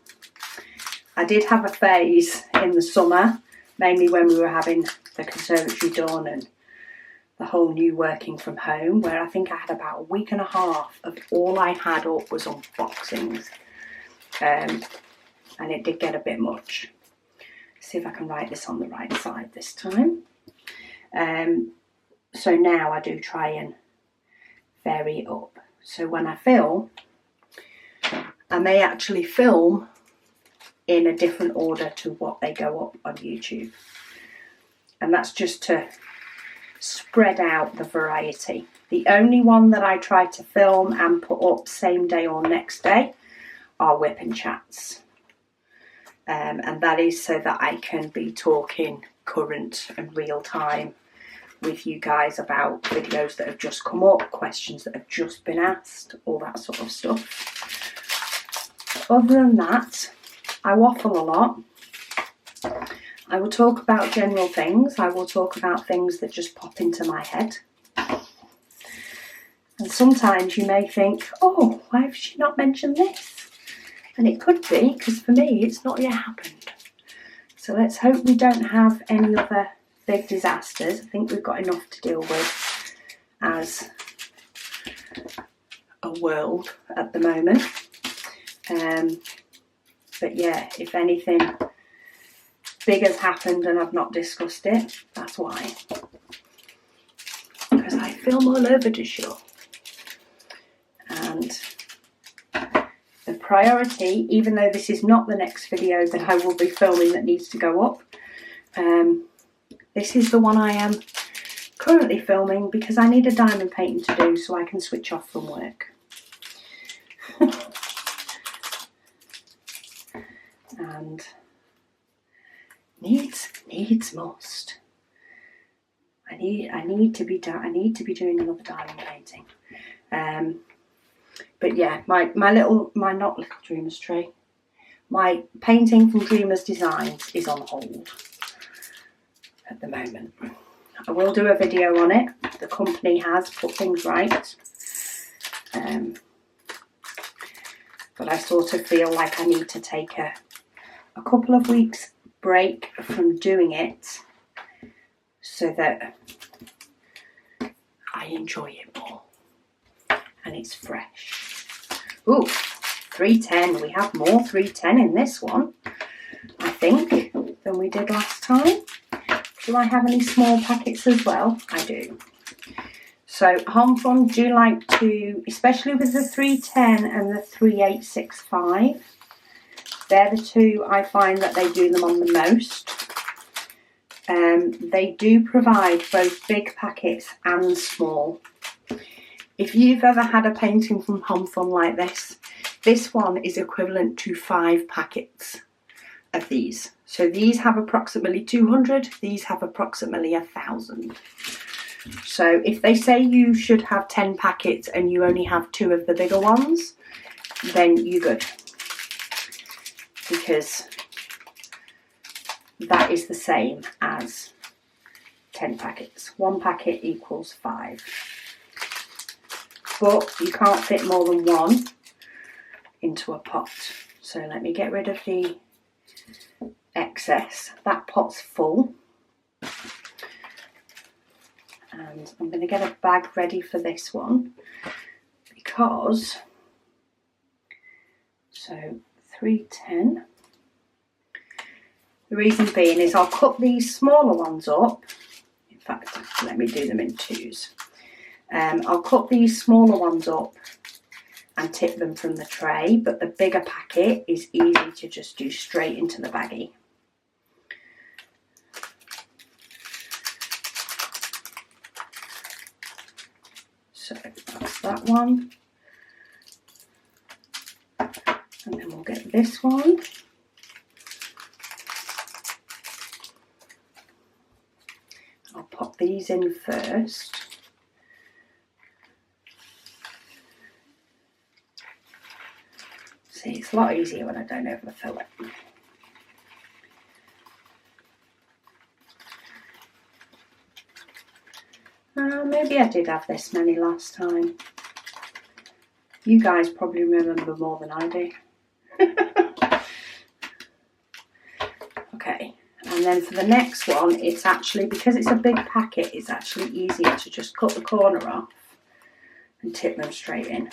A: I did have a phase in the summer, mainly when we were having the conservatory done and the whole new working from home, where I think I had about a week and a half of all I had up was unboxings. And it did get a bit much. See if I can write this on the right side this time. So now I do try and vary it up. So when I film, I may actually film in a different order to what they go up on YouTube. And that's just to spread out the variety. The only one that I try to film and put up same day or next day are whip and chats. And that is so that I can be talking current and real time with you guys about videos that have just come up, questions that have just been asked, all that sort of stuff. Other than that, I waffle a lot. I will talk about general things. I will talk about things that just pop into my head. And sometimes you may think, oh, why have she not mentioned this? And it could be, because for me, it's not yet happened. So let's hope we don't have any other big disasters. I think we've got enough to deal with as a world at the moment. But yeah, if anything big has happened and I've not discussed it, that's why. Because I film all over the show. And the priority, even though this is not the next video that I will be filming that needs to go up, this is the one I am currently filming because I need a diamond painting to do so I can switch off from work. And needs must. I need to be doing another diamond painting. But yeah, my not little Dreamers tree, my painting from Dreamers Designs is on hold at the moment. I will do a video on it. The company has put things right. But I sort of feel like I need to take a couple of weeks break from doing it so that I enjoy it more and it's fresh. Ooh, 310. We have more 310 in this one, I think, than we did last time. Do I have any small packets as well? I do. So Home Fun do like to, especially with the 310 and the 3865, they're the two I find that they do them on the most. They do provide both big packets and small. If you've ever had a painting from Home Fun like this, this one is equivalent to 5 packets of these. So these have approximately 200, these have approximately 1,000. So if they say you should have 10 packets and you only have 2 of the bigger ones, then you're good. Because that is the same as 10 packets. 1 packet equals 5. But you can't fit more than 1 into a pot. So let me get rid of the excess. That pot's full. And I'm going to get a bag ready for this one because, so 310. The reason being is I'll cut these smaller ones up. In fact, let me do them in 2s. I'll cut these smaller ones up and tip them from the tray, but the bigger packet is easy to just do straight into the baggie. So that's that one. And then we'll get this one. pop these in first. See, it's a lot easier when I don't overfill it. Maybe I did have this many last time. You guys probably remember more than I do. Okay, and then for the next one, it's actually, because it's a big packet, it's actually easier to just cut the corner off and tip them straight in.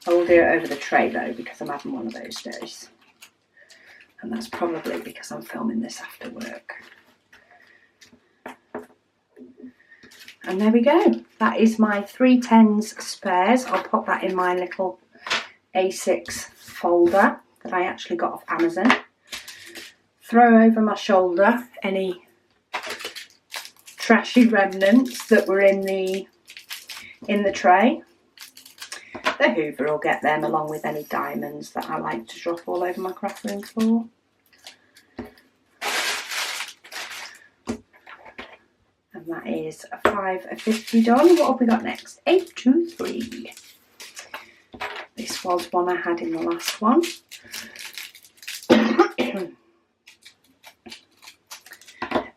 A: I will do it over the tray though, because I'm having one of those days. And that's probably because I'm filming this after work. And there we go. That is my 310s spares. I'll pop that in my little A6 folder that I actually got off Amazon. Throw over my shoulder any trashy remnants that were in the tray. The Hoover will get them, along with any diamonds that I like to drop all over my craft room floor. And that is a 5.50 done. What have we got next? 823. This was one I had in the last one.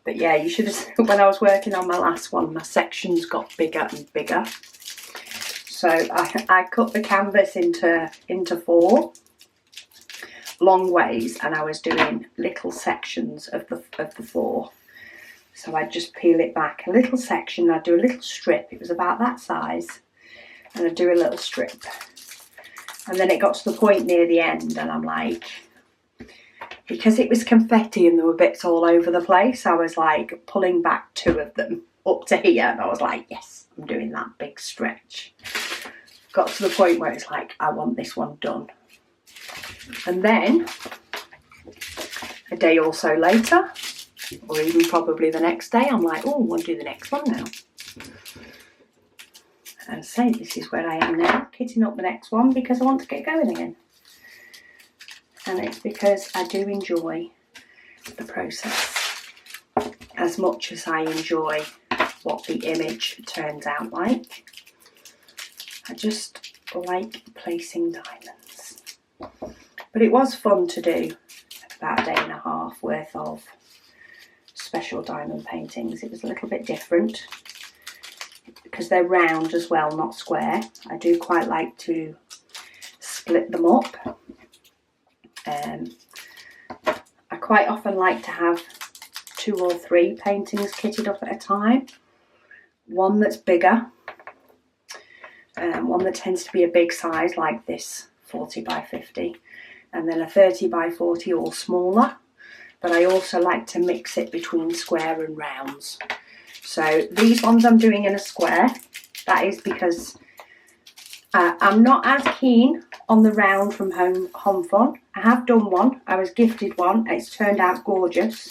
A: But yeah, you should have, when I was working on my last one, my sections got bigger and bigger. So I cut the canvas into 4 long ways, and I was doing little sections of the 4. So I'd just peel it back a little section, I'd do a little strip, it was about that size, and I'd do a little strip. And then it got to the point near the end, and I'm like, because it was confetti and there were bits all over the place, I was like pulling back 2 of them up to here, and I was like, yes, I'm doing that big stretch. Got to the point where it's like, I want this one done. And then a day or so later, or even probably the next day, I'm like, oh, I want to do the next one now. And say, this is where I am now, kitting up the next one because I want to get going again. And it's because I do enjoy the process as much as I enjoy what the image turns out like. I just like placing diamonds. But it was fun to do about a day and a half worth of special diamond paintings. It was a little bit different because they're round as well, not square. I do quite like to split them up. I quite often like to have 2 or 3 paintings kitted up at a time. One that's bigger, one that tends to be a big size like this 40 by 50, and then a 30 by 40 or smaller. But I also like to mix it between square and rounds. So these ones I'm doing in a square. That is because I'm not as keen on the round from Home Fun. I have done one. I was gifted one. It's turned out gorgeous.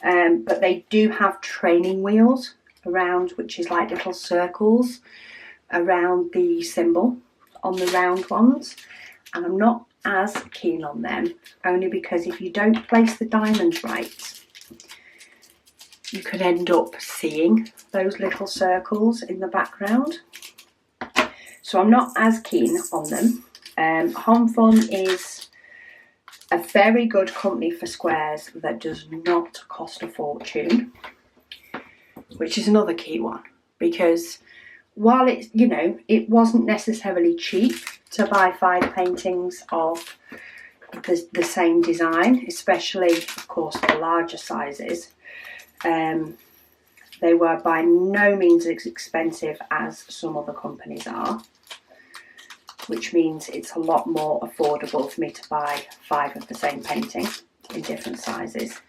A: But they do have training wheels around, which is like little circles around the symbol on the round ones. And I'm not as keen on them, only because if you don't place the diamonds right, you could end up seeing those little circles in the background. So I'm not as keen on them. Home Fun is a very good company for squares that does not cost a fortune, which is another key one, because while it's, you know, it wasn't necessarily cheap to buy 5 paintings of the same design, especially of course the larger sizes. They were by no means as expensive as some other companies are, which means it's a lot more affordable for me to buy 5 of the same painting in different sizes.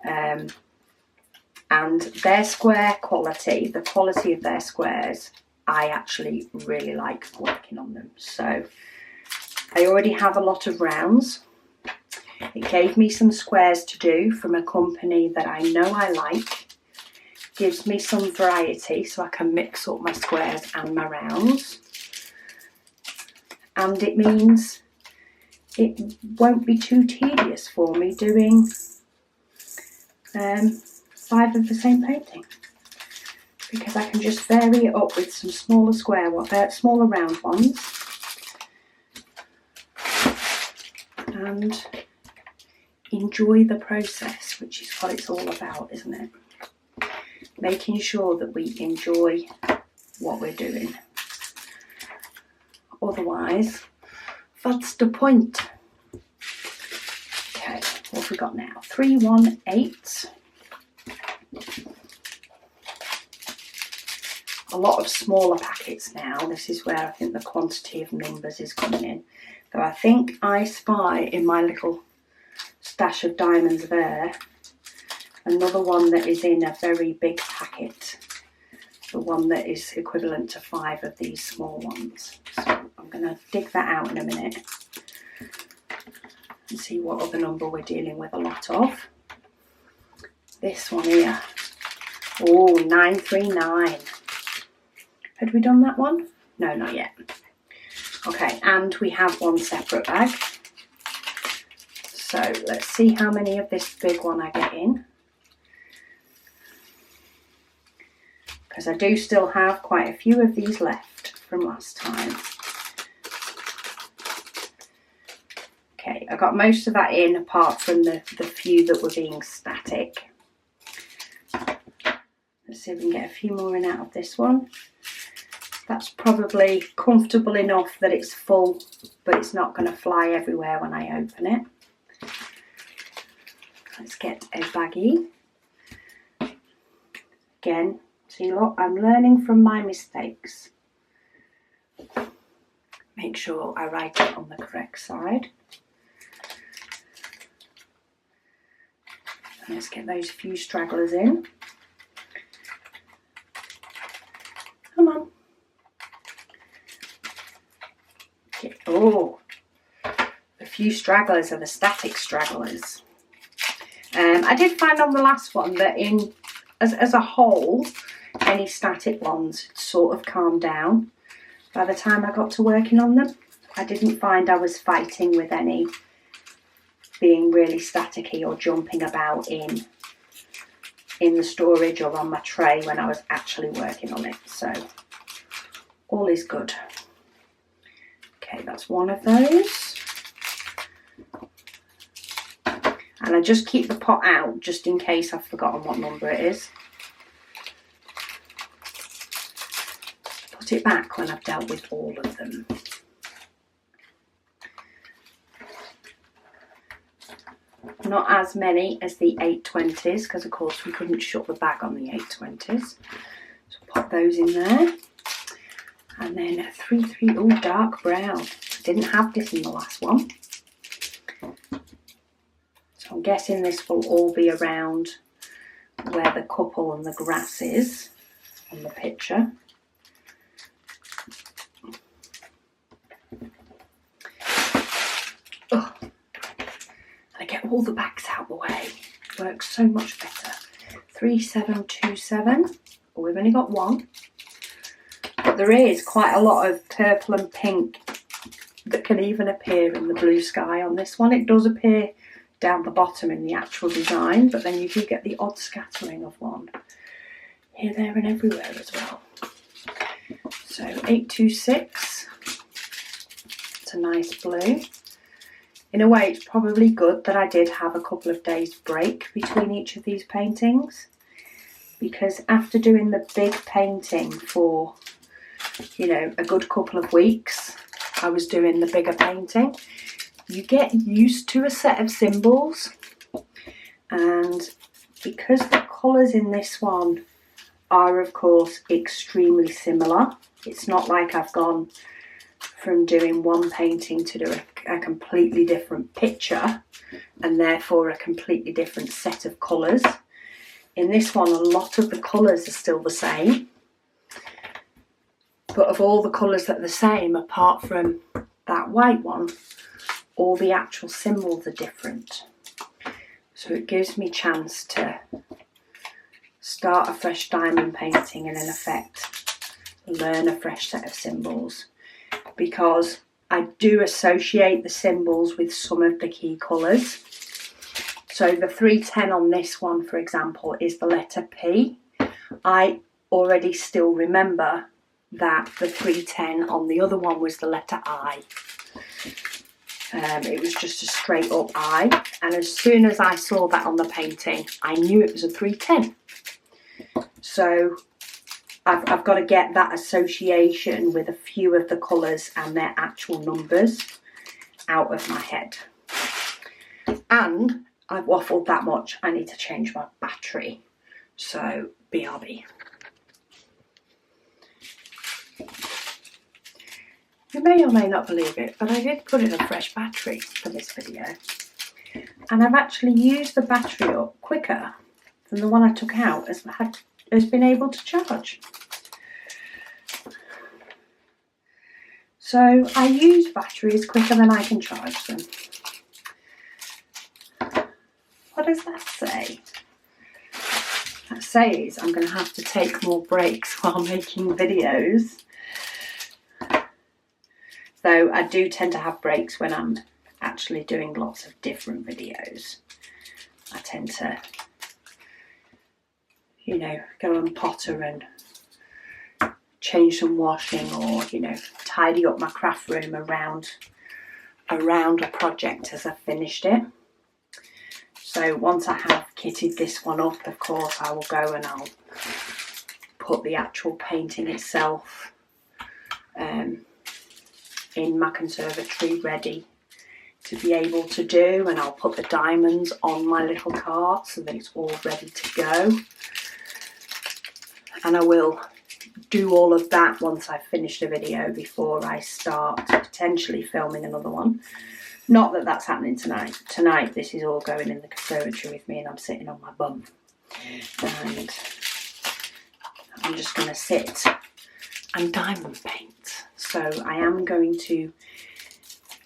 A: And their square quality, the quality of their squares, I actually really like working on them. So I already have a lot of rounds. It gave me some squares to do from a company that I know I like. Gives me some variety so I can mix up my squares and my rounds. And it means it won't be too tedious for me doing 5 of the same painting. because I can just vary it up with some smaller smaller round ones, and enjoy the process, which is what it's all about, isn't it? Making sure that we enjoy what we're doing. Otherwise, what's the point? Okay, what have we got now? 318. A lot of smaller packets now. This is where I think the quantity of numbers is coming in. Though I think I spy in my little stash of diamonds there another one that is in a very big packet. The one that is equivalent to 5 of these small ones. So I'm going to dig that out in a minute and see what other number we're dealing with a lot of. This one here. Oh, 939. Had we done that one? No, not yet. Okay, and we have one separate bag. So let's see how many of this big one I get in. Because I do still have quite a few of these left from last time. Okay, I got most of that in apart from the few that were being static. Let's see if we can get a few more in out of this one. That's probably comfortable enough that it's full, but it's not going to fly everywhere when I open it. Let's get a baggie. Again, see, look, I'm learning from my mistakes. Make sure I write it on the correct side. Let's get those few stragglers in. Come on. Oh, the few stragglers are the static stragglers. I did find on the last one that as a whole, any static ones sort of calmed down by the time I got to working on them. I didn't find I was fighting with any being really staticky or jumping about in the storage or on my tray when I was actually working on it. So all is good. Okay, that's one of those. And I just keep the pot out just in case I've forgotten what number it is. Put it back when I've dealt with all of them. Not as many as the 820s, because of course we couldn't shut the bag on the 820s. So pop those in there. And then 33, oh, dark brown. I didn't have this in the last one. So I'm guessing this will all be around where the couple and the grass is on the picture. Oh, I get all the bags out of the way. It works so much better. 3727. Oh, we've only got one. But there is quite a lot of purple and pink that can even appear in the blue sky on this one. It does appear down the bottom in the actual design, but then you do get the odd scattering of one here, there and everywhere as well. So 826, it's a nice blue. In a way, it's probably good that I did have a couple of days break between each of these paintings, because after doing the big painting for, you know, a good couple of weeks, I was doing the bigger painting. You get used to a set of symbols, and because the colours in this one are of course extremely similar, it's not like I've gone from doing one painting to do a completely different picture and therefore a completely different set of colours. In this one, a lot of the colours are still the same, but of all the colours that are the same, apart from that white one, all the actual symbols are different. So it gives me a chance to start a fresh diamond painting and in effect learn a fresh set of symbols, because I do associate the symbols with some of the key colours. So the 310 on this one, for example, is the letter P. I already still remember that the 310 on the other one was the letter I. It was just a straight up I, and as soon as I saw that on the painting, I knew it was a 310. So I've got to get that association with a few of the colours and their actual numbers out of my head. And I've waffled that much, I need to change my battery. So BRB. You may or may not believe it, but I did put in a fresh battery for this video. And I've actually used the battery up quicker than the one I took out has been able to charge. So I use batteries quicker than I can charge them. What does that say? That says I'm going to have to take more breaks while making videos. Though I do tend to have breaks when I'm actually doing lots of different videos. I tend to, you know, go and potter and change some washing, or, you know, tidy up my craft room around a project as I've finished it. So once I have kitted this one up, of course, I will go and I'll put the actual painting itself in my conservatory ready to be able to do, and I'll put the diamonds on my little cart so that it's all ready to go. And I will do all of that once I've finished the video before I start potentially filming another one. Not that that's happening tonight. Tonight this is all going in the conservatory with me and I'm sitting on my bum. And I'm just going to sit and diamond paint. So I am going to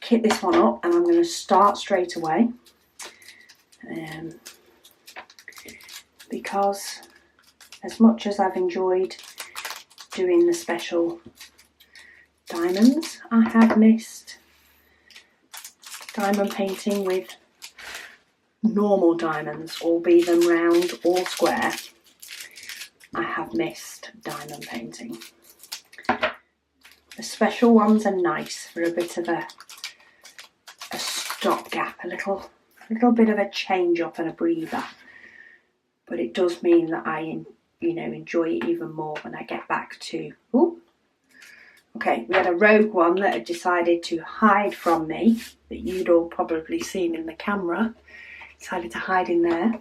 A: kit this one up and I'm going to start straight away. Because as much as I've enjoyed doing the special diamonds, I have missed diamond painting with normal diamonds, all be them round or square. I have missed diamond painting. The special ones are nice for a bit of a stopgap, a little bit of a change up and a breather. But it does mean that I, you know, enjoy it even more when I get back to. Ooh. Okay, we had a rogue one that had decided to hide from me, that you'd all probably seen in the camera. Decided to hide in there.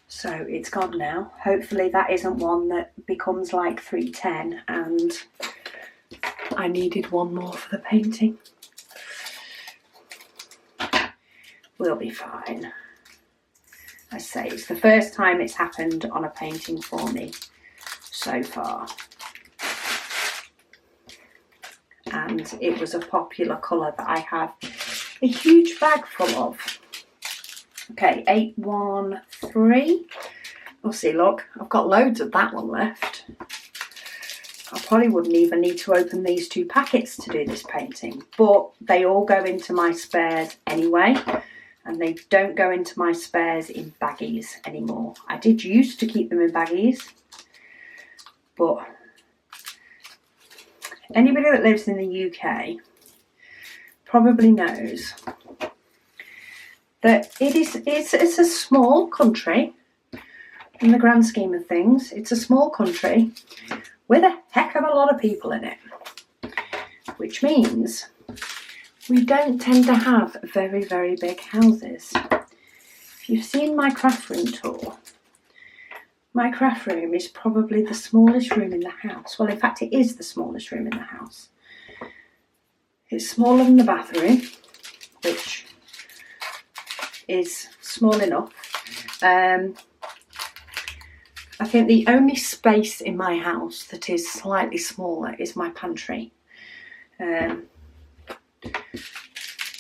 A: So it's gone now. Hopefully that isn't one that becomes like 310 and I needed one more for the painting. We'll be fine. I say it's the first time it's happened on a painting for me so far. And it was a popular colour that I have a huge bag full of. Okay, 813. We'll see, look, I've got loads of that one left. I probably wouldn't even need to open these 2 packets to do this painting, but they all go into my spares anyway, and they don't go into my spares in baggies anymore. I did used to keep them in baggies, but anybody that lives in the UK probably knows that it's a small country in the grand scheme of things. It's a small country with a heck of a lot of people in it, which means we don't tend to have very, very big houses. If you've seen my craft room tour, my craft room is probably the smallest room in the house. Well, in fact, it is the smallest room in the house. It's smaller than the bathroom, which is small enough. I think the only space in my house that is slightly smaller is my pantry,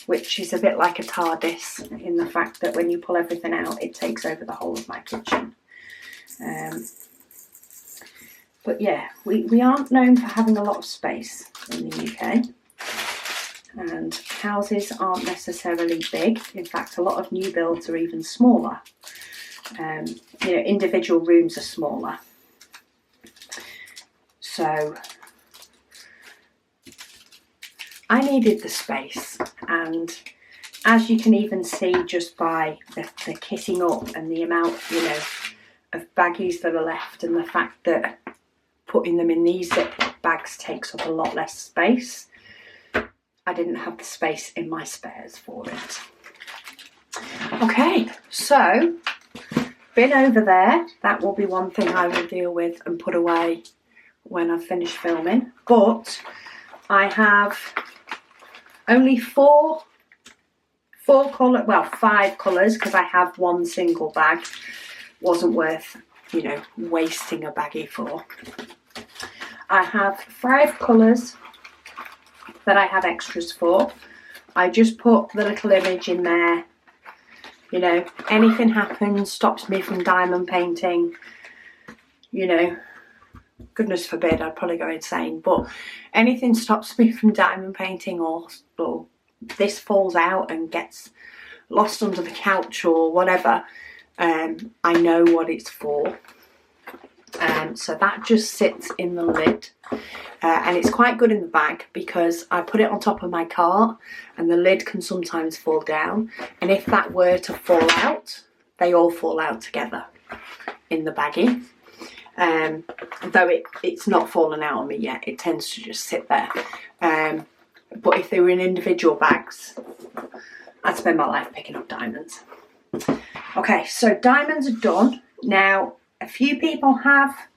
A: which is a bit like a TARDIS in the fact that when you pull everything out, it takes over the whole of my kitchen. But yeah, we aren't known for having a lot of space in the UK, and houses aren't necessarily big. In fact, a lot of new builds are even smaller. You know, individual rooms are smaller. So I needed the space, and as you can even see just by the kitting up and the amount, you know, of baggies that are left, and the fact that putting them in these Ziploc bags takes up a lot less space, I didn't have the space in my spares for it. Okay, so bin over there, that will be one thing I will deal with and put away when I've finished filming. But I have only five colours, because I have one single bag. Wasn't worth, you know, wasting a baggie for. I have 5 colours that I have extras for. I just put the little image in there. You know, anything happens, stops me from diamond painting, you know, goodness forbid, I'd probably go insane, but anything stops me from diamond painting, or this falls out and gets lost under the couch or whatever, I know what it's for. So that just sits in the lid, and it's quite good in the bag because I put it on top of my cart and the lid can sometimes fall down, and if that were to fall out, they all fall out together in the baggie. Though it's not fallen out on me yet, it tends to just sit there. But if they were in individual bags, I'd spend my life picking up diamonds. Okay, so diamonds are done. Now, a few people have,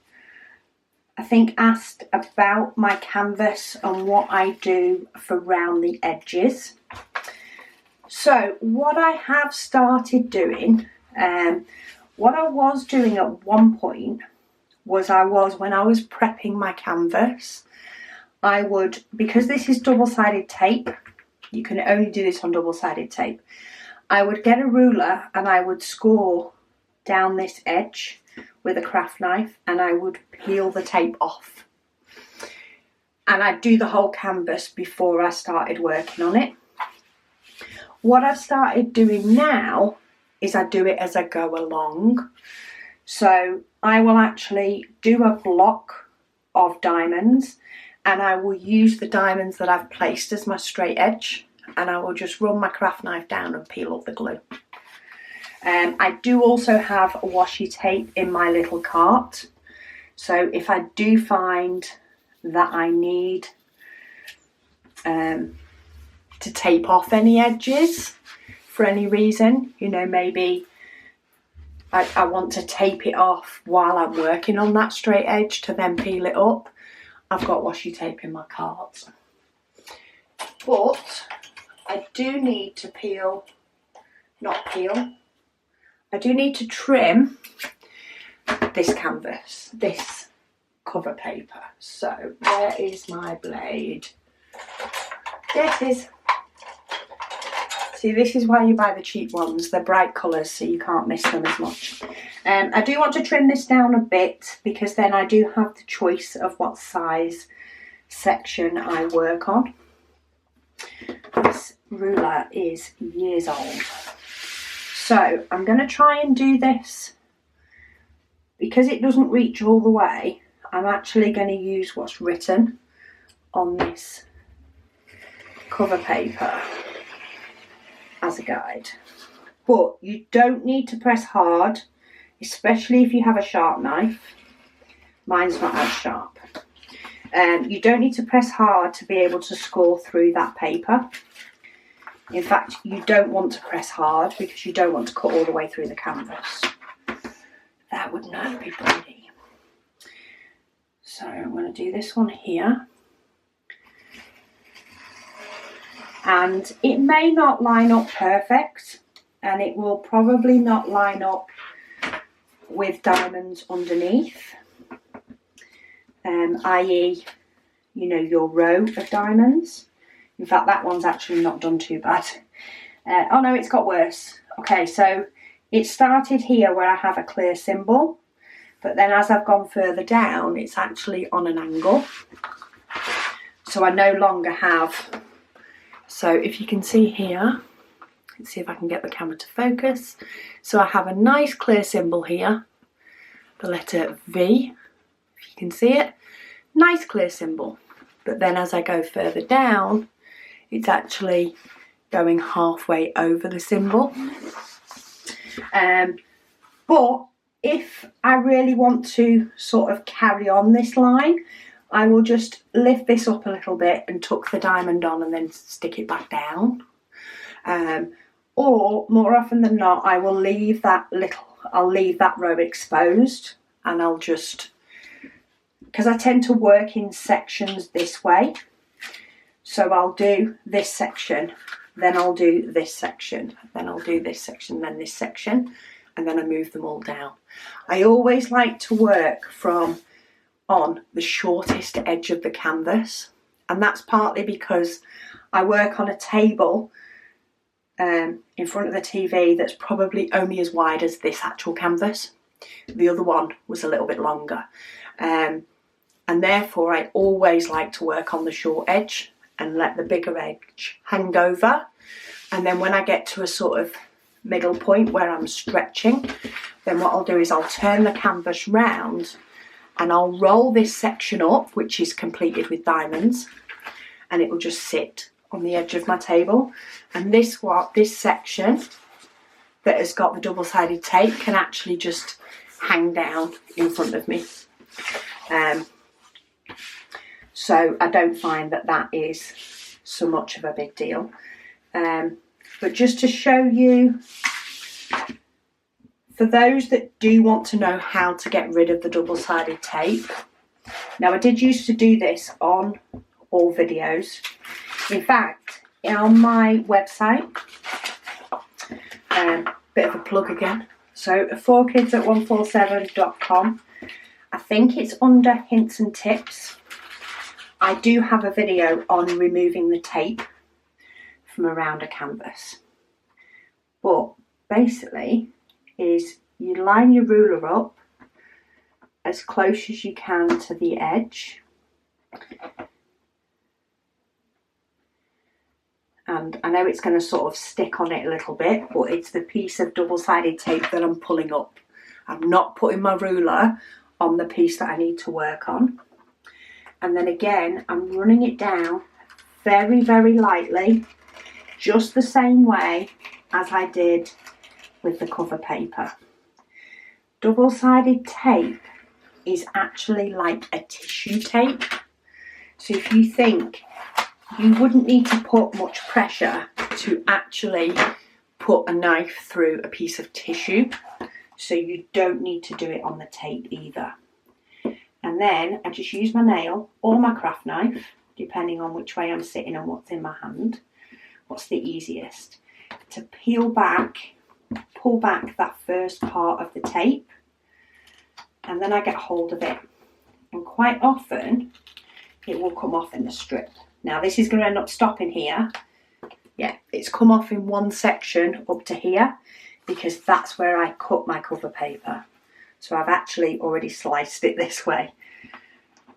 A: I think, asked about my canvas and what I do for round the edges. So what I have started doing, what I was doing at one point was when I was prepping my canvas, I would, because this is double-sided tape, you can only do this on double-sided tape, I would get a ruler and I would score down this edge with a craft knife, and I would peel the tape off. And I'd do the whole canvas before I started working on it. What I've started doing now is I do it as I go along. So I will actually do a block of diamonds, and I will use the diamonds that I've placed as my straight edge, and I will just run my craft knife down and peel up the glue. I do also have a washi tape in my little cart, so if I do find that I need to tape off any edges for any reason, you know, maybe I want to tape it off while I'm working on that straight edge to then peel it up, I've got washi tape in my cart. But I do need to I do need to trim this canvas, this cover paper. So where is my blade? There it is. See, this is why you buy the cheap ones. They're bright colours, so you can't miss them as much. I do want to trim this down a bit, because then I do have the choice of what size section I work on. This ruler is years old. So I'm going to try and do this, because it doesn't reach all the way. I'm actually going to use what's written on this cover paper as a guide. But you don't need to press hard, especially if you have a sharp knife. Mine's not as sharp. You don't need to press hard to be able to score through that paper. In fact, you don't want to press hard because you don't want to cut all the way through the canvas. That would not be pretty. So I'm going to do this one here. And it may not line up perfect, and it will probably not line up with diamonds underneath, i.e., you know, your row of diamonds. In fact, that one's actually not done too bad. Oh no, it's got worse. Okay, so it started here where I have a clear symbol, but then as I've gone further down, it's actually on an angle. So I no longer have, so if you can see here, let's see if I can get the camera to focus. So I have a nice clear symbol here, the letter V, if you can see it. Nice clear symbol. But then as I go further down, it's actually going halfway over the symbol. But if I really want to sort of carry on this line, I will just lift this up a little bit and tuck the diamond on and then stick it back down. Or more often than not, I will leave that row exposed, and I'll just, because I tend to work in sections this way, so I'll do this section, then I'll do this section, then I'll do this section, then this section, and then I move them all down. I always like to work from on the shortest edge of the canvas, and that's partly because I work on a table in front of the TV that's probably only as wide as this actual canvas. The other one was a little bit longer, and therefore I always like to work on the short edge and let the bigger edge hang over, and then when I get to a sort of middle point where I'm stretching, then what I'll do is I'll turn the canvas round and I'll roll this section up, which is completed with diamonds, and it will just sit on the edge of my table. And this section that has got the double-sided tape can actually just hang down in front of me. So I don't find that is so much of a big deal. But just to show you, for those that do want to know how to get rid of the double-sided tape, now I did used to do this on all videos. In fact, on my website, bit of a plug again, so 4kids@147.com, I think it's under hints and tips. I do have a video on removing the tape from around a canvas. But basically is you line your ruler up as close as you can to the edge, and I know it's going to sort of stick on it a little bit, but it's the piece of double-sided tape that I'm pulling up. I'm not putting my ruler on the piece that I need to work on. And then again, I'm running it down very, very lightly, just the same way as I did with the cover paper. Double-sided tape is actually like a tissue tape. So if you think, you wouldn't need to put much pressure to actually put a knife through a piece of tissue, so you don't need to do it on the tape either. And then I just use my nail or my craft knife, depending on which way I'm sitting and what's in my hand, what's the easiest, to pull back that first part of the tape, and then I get hold of it, and quite often it will come off in a strip. Now this is going to end up stopping here. Yeah, it's come off in one section up to here, because that's where I cut my cover paper. So I've actually already sliced it this way.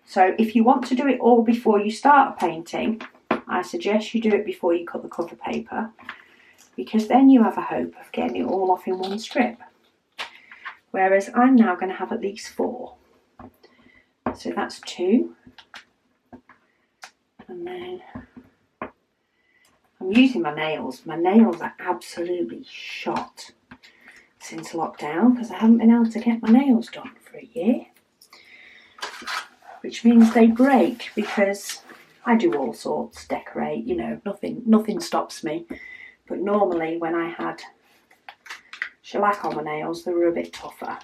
A: So if you want to do it all before you start a painting, I suggest you do it before you cut the cover paper, because then you have a hope of getting it all off in one strip. Whereas I'm now going to have at least 4. So that's 2. And then I'm using my nails. My nails are absolutely shot since lockdown, because I haven't been able to get my nails done for a year. Which means they break, because I do all sorts, decorate, you know, nothing stops me. But normally when I had shellac on my nails, they were a bit tougher,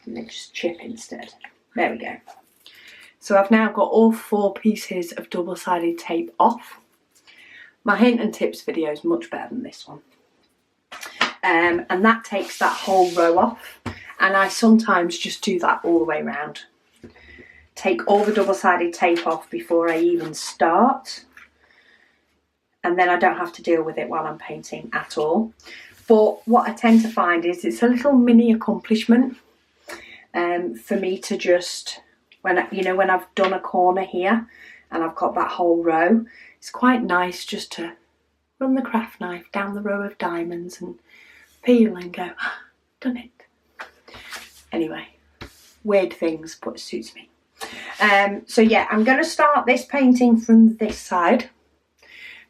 A: and they just chip instead. There we go. So I've now got all 4 pieces of double-sided tape off. My hint and tips video is much better than this one. And that takes that whole row off, and I sometimes just do that all the way around. Take all the double-sided tape off before I even start, and then I don't have to deal with it while I'm painting at all. But what I tend to find is it's a little mini accomplishment for me to just, when I've done a corner here and I've got that whole row, it's quite nice just to run the craft knife down the row of diamonds and peel and go, done it. Anyway, weird things, but it suits me. So yeah, I'm going to start this painting from this side.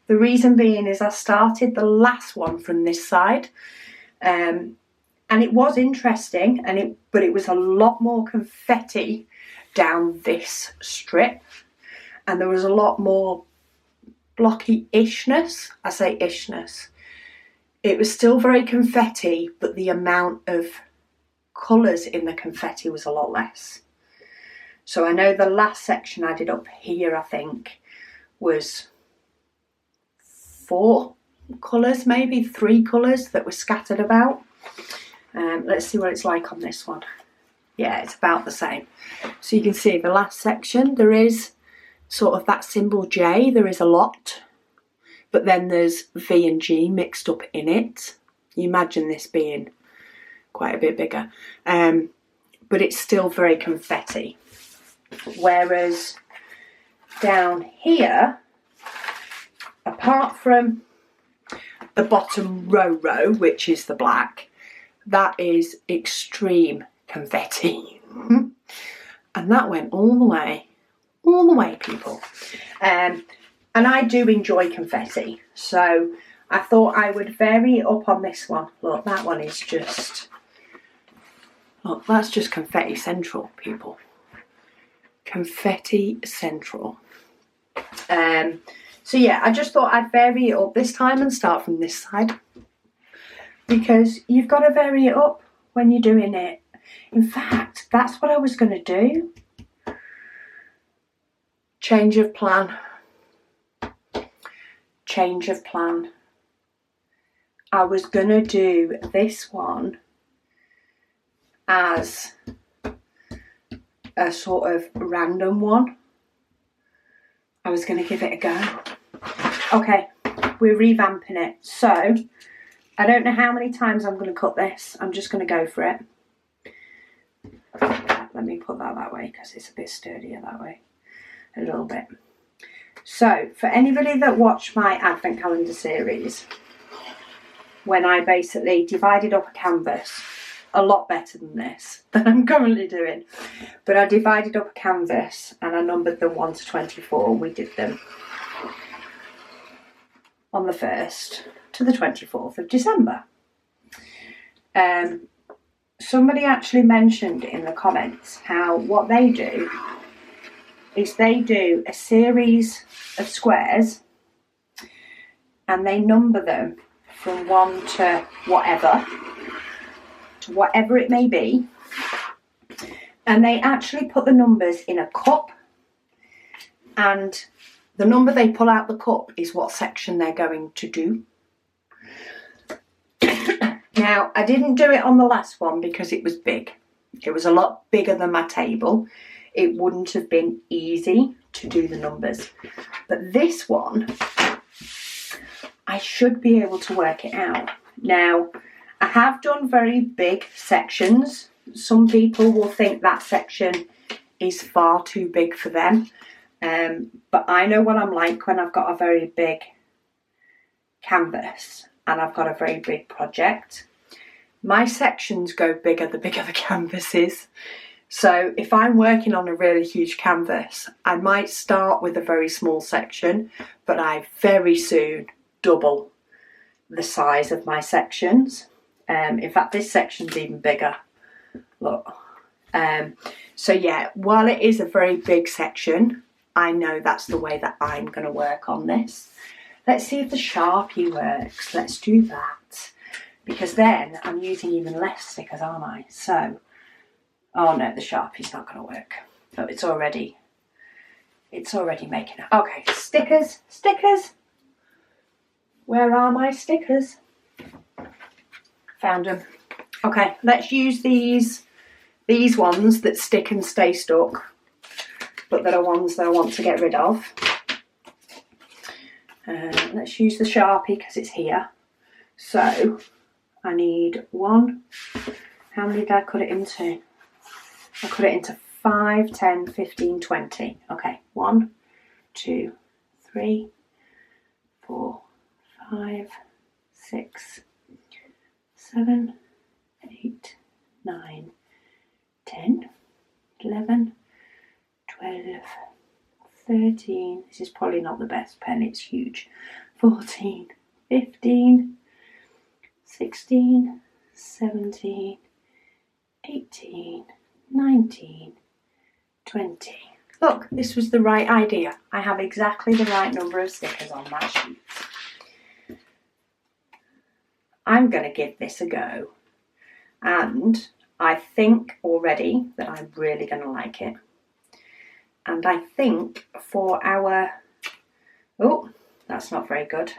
A: The reason being is I started the last one from this side, and it was interesting, but it was a lot more confetti down this strip, and there was a lot more blocky-ishness. I say ishness. It was still very confetti, but the amount of colours in the confetti was a lot less. So I know the last section I did up here, I think, was 4 colours, maybe 3 colours that were scattered about. Let's see what it's like on this one. Yeah, it's about the same. So you can see the last section, there is sort of that symbol J, there is a lot, but then there's V and G mixed up in it. You imagine this being quite a bit bigger, but it's still very confetti. Whereas down here, apart from the bottom row, which is the black, that is extreme confetti. And that went all the way, people. And I do enjoy confetti, so I thought I would vary it up on this one. Look, that one is just, look, that's just confetti central, people. Confetti central. So yeah, I just thought I'd vary it up this time and start from this side, because you've got to vary it up when you're doing it. In fact, that's what I was going to do. Change of plan. Change of plan. I was going to do this one as a sort of random one. I was going to give it a go. Okay, we're revamping it. So, I don't know how many times I'm going to cut this. I'm just going to go for it. Let me put that way because it's a bit sturdier that way. A little bit. So, for anybody that watched my Advent Calendar series, when I basically divided up a canvas, a lot better than this, than I'm currently doing, but I divided up a canvas and I numbered them 1 to 24. We did them on the 1st to the 24th of December. Somebody actually mentioned in the comments how what they do is they do a series of squares and they number them from 1 to whatever it may be, and they actually put the numbers in a cup, and the number they pull out the cup is what section they're going to do. Now, I didn't do it on the last one because it was big. It was a lot bigger than my table. It wouldn't have been easy to do the numbers. But this one, I should be able to work it out. Now, I have done very big sections. Some people will think that section is far too big for them. But I know what I'm like when I've got a very big canvas and I've got a very big project. My sections go bigger the bigger the canvas is. So if I'm working on a really huge canvas, I might start with a very small section, but I very soon double the size of my sections. In fact, this section's even bigger. Look. So yeah, while it is a very big section, I know that's the way that I'm going to work on this. Let's see if the Sharpie works. Let's do that. Because then I'm using even less stickers, aren't I? So, oh no, the Sharpie's not going to work. Oh, it's already making it. Okay, stickers. Where are my stickers? Found them. Okay, let's use these ones that stick and stay stuck, but that are ones that I want to get rid of. Let's use the Sharpie because it's here. So I need 1. How many did I cut it into? I cut it into 5, 10, 15, 20. Okay, 1, 2, 3, 4, 5, 6, 7, 8, 9, 10, 11, 12, 13, this is probably not the best pen, it's huge, 14, 15, 16, 17, 18, 19, 20. Look, this was the right idea. I have exactly the right number of stickers on that sheet. I'm going to give this a go. And I think already that I'm really going to like it. And I think for our... Oh, that's not very good.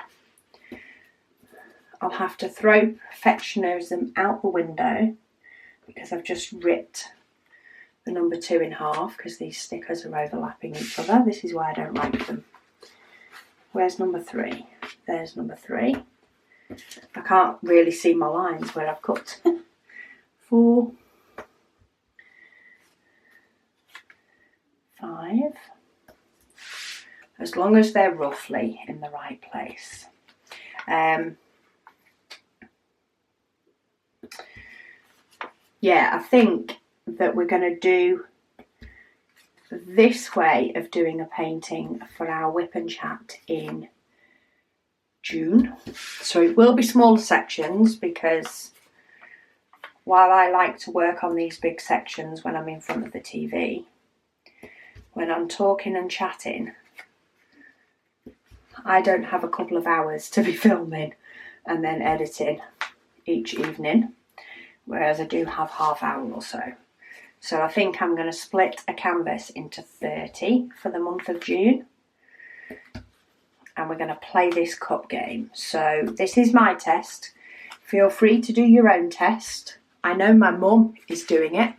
A: I'll have to throw perfectionism out the window because I've just ripped the number 2 in half because these stickers are overlapping each other. This is why I don't like them. Where's number 3? There's number 3. I can't really see my lines where I've cut. 4, 5. As long as they're roughly in the right place. Yeah, I think that we're going to do this way of doing a painting for our whip and chat in June. So it will be smaller sections because while I like to work on these big sections when I'm in front of the TV, when I'm talking and chatting, I don't have a couple of hours to be filming and then editing each evening, whereas I do have half hour or so. So I think I'm going to split a canvas into 30 for the month of June. And we're going to play this cup game. So this is my test. Feel free to do your own test. I know my mum is doing it.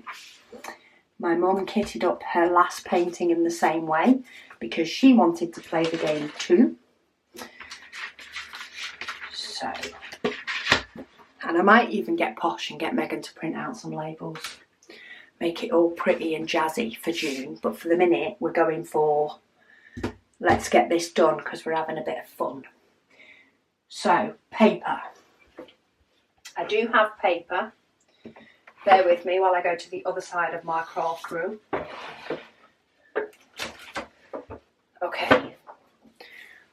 A: My mum kitted up her last painting in the same way because she wanted to play the game too. So, and I might even get posh and get Megan to print out some labels. Make it all pretty and jazzy for June. But for the minute, we're going for... let's get this done because we're having a bit of fun. So, paper. I do have paper. Bear with me while I go to the other side of my craft room. Okay.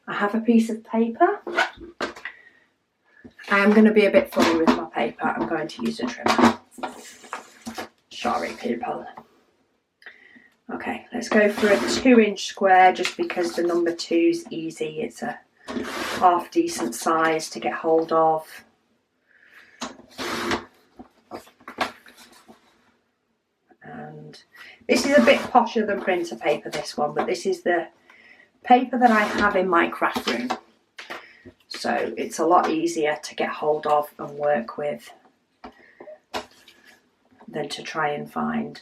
A: I have a piece of paper. I am going to be a bit funny with my paper. I'm going to use a trimmer. Sorry, people. Okay, let's go for a 2-inch square just because the number 2's easy. It's a half decent size to get hold of. And this is a bit posher than printer paper, this one, but this is the paper that I have in my craft room. So it's a lot easier to get hold of and work with than to try and find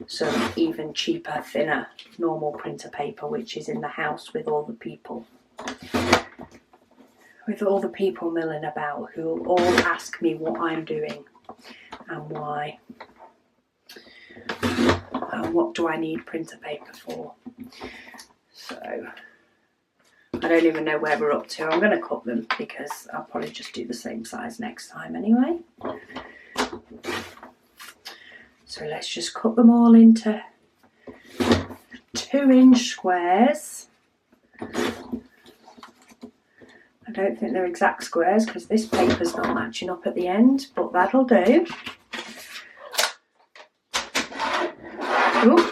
A: some even cheaper, thinner, normal printer paper, which is in the house with all the people. With all the people milling about who will all ask me what I'm doing and why. And what do I need printer paper for? So, I don't even know where we're up to. I'm going to cut them because I'll probably just do the same size next time anyway. So let's just cut them all into 2-inch squares. I don't think they're exact squares because this paper's not matching up at the end, but that'll do. Ooh.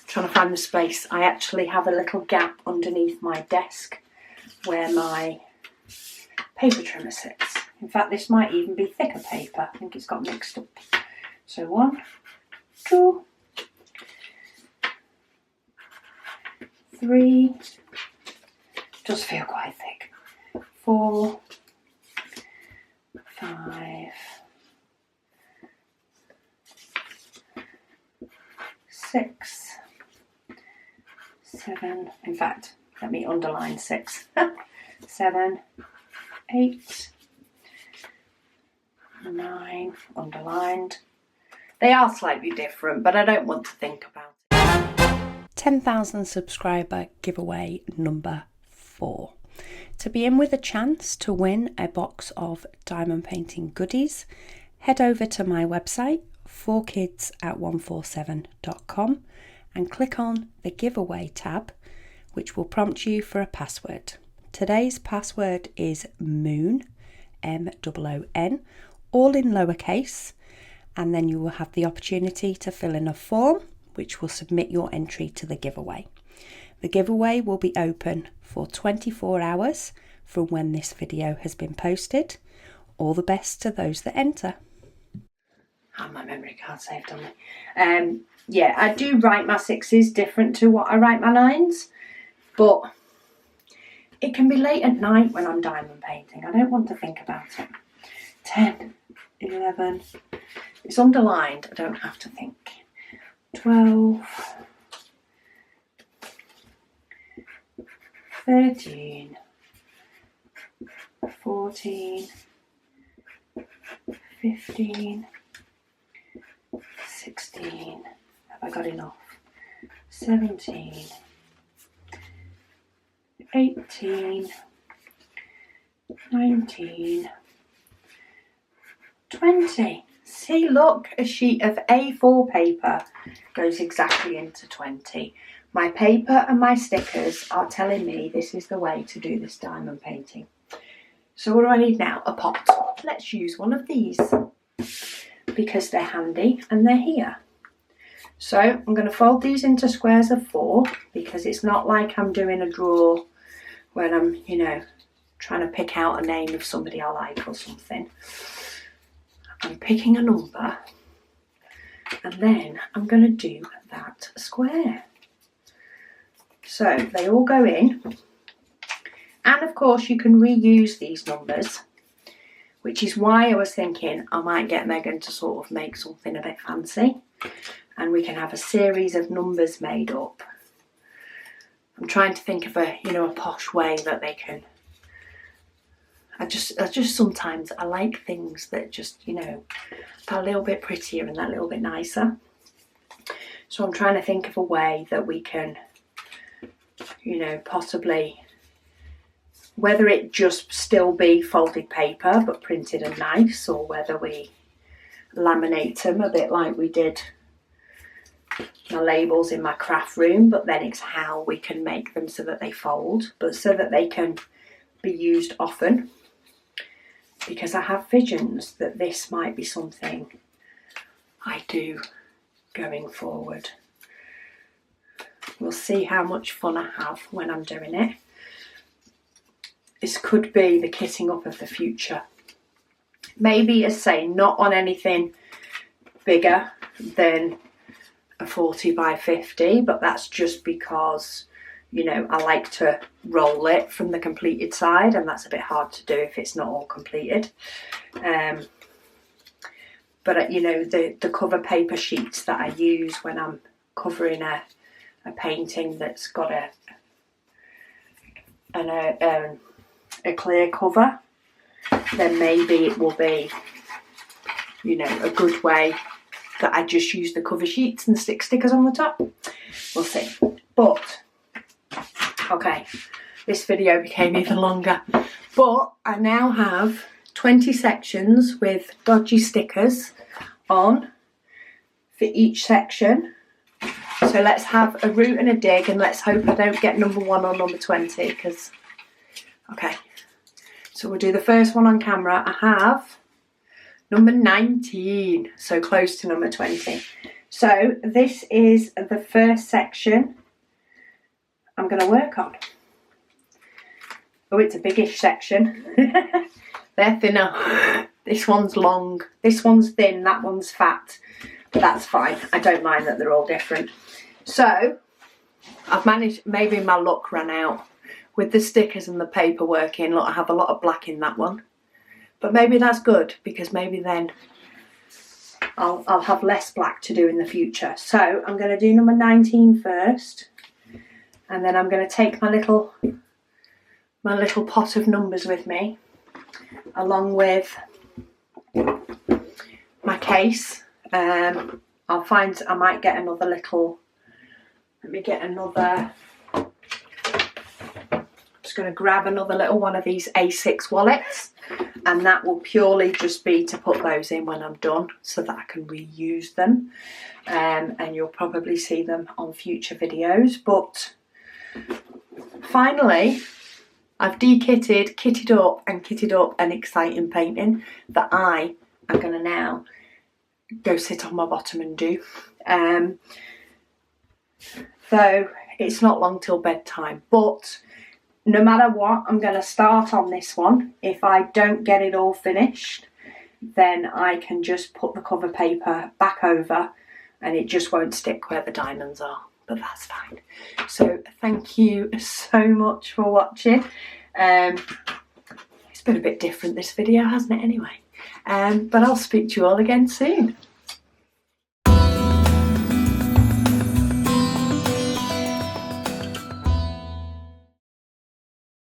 A: Trying to find the space. I actually have a little gap underneath my desk where my paper trimmer sits. In fact, this might even be thicker paper. I think it's got mixed up. So 1, 2, 3, does feel quite thick, 4, 5, 6, 7, in fact, let me underline 6, 7, 8, 9, underlined. They are slightly different, but I don't want to think about it. 10,000 subscriber giveaway number 4. To be in with a chance to win a box of diamond painting goodies, head over to my website, 4kids@147.com,
B: and click on the giveaway tab, which will prompt you for a password. Today's password is MOON, MOON, all in lowercase, and then you will have the opportunity to fill in a form which will submit your entry to the giveaway. The giveaway will be open for 24 hours from when this video has been posted. All the best to those that enter.
A: Oh, my memory card saved on me. Yeah, I do write my 6s different to what I write my 9s, but it can be late at night when I'm diamond painting. I don't want to think about it. 10, 11, it's underlined, I don't have to think. 12, 13, 14, 15, 16, have I got enough? 17, 18, 19, 20. See, look, a sheet of A4 paper goes exactly into 20. My paper and my stickers are telling me this is the way to do this diamond painting. So what do I need now? A pot. Let's use one of these because they're handy and they're here. So I'm going to fold these into squares of 4 because it's not like I'm doing a draw when I'm, you know, trying to pick out a name of somebody I like or something. I'm picking a number and then I'm going to do that square. So they all go in, and of course you can reuse these numbers, which is why I was thinking I might get Megan to sort of make something a bit fancy and we can have a series of numbers made up. I'm trying to think of a, you know, a posh way that they can. I just sometimes I like things that just, you know, are a little bit prettier and that little bit nicer. So I'm trying to think of a way that we can, you know, possibly, whether it just still be folded paper but printed and nice, or whether we laminate them a bit like we did my labels in my craft room, but then it's how we can make them so that they fold, but so that they can be used often. Because I have visions that this might be something I do going forward. We'll see how much fun I have when I'm doing it. This could be the kitting up of the future. Maybe, as I say, not on anything bigger than a 40 by 50, but that's just because, you know, I like to roll it from the completed side, and that's a bit hard to do if it's not all completed. But you know, the cover paper sheets that I use when I'm covering a painting that's got a clear cover, then maybe it will be, you know, a good way that I just use the cover sheets and stick stickers on the top. We'll see. But okay, this video became even longer, but I now have 20 sections with dodgy stickers on for each section. So let's have a root and a dig, and let's hope I don't get number 1 or number 20, because, okay, so we'll do the first one on camera. I have number 19, so close to number 20. So this is the first section I'm going to work on. Oh, it's a biggish section. They're thinner. This one's long. This one's thin. That one's fat. But that's fine. I don't mind that they're all different. So I've managed, maybe my luck ran out with the stickers and the paper working. Look, I have a lot of black in that one. But maybe that's good, because maybe then I'll have less black to do in the future. So I'm going to do number 19 first. And then I'm going to take my little pot of numbers with me, along with my case. I'll find, I might get another little, let me get another, I'm just going to grab another little one of these A6 wallets. and that will purely just be to put those in when I'm done so that I can reuse them, and you'll probably see them on future videos. But finally, I've de-kitted, kitted up an exciting painting that I am going to now go sit on my bottom and do. So it's not long till bedtime, but no matter what, I'm going to start on this one. If I don't get it all finished, then I can just put the cover paper back over and it just won't stick where the diamonds are, but that's fine. So thank you so much for watching. It's been a bit different, this video, hasn't it, anyway? But I'll speak to you all again soon.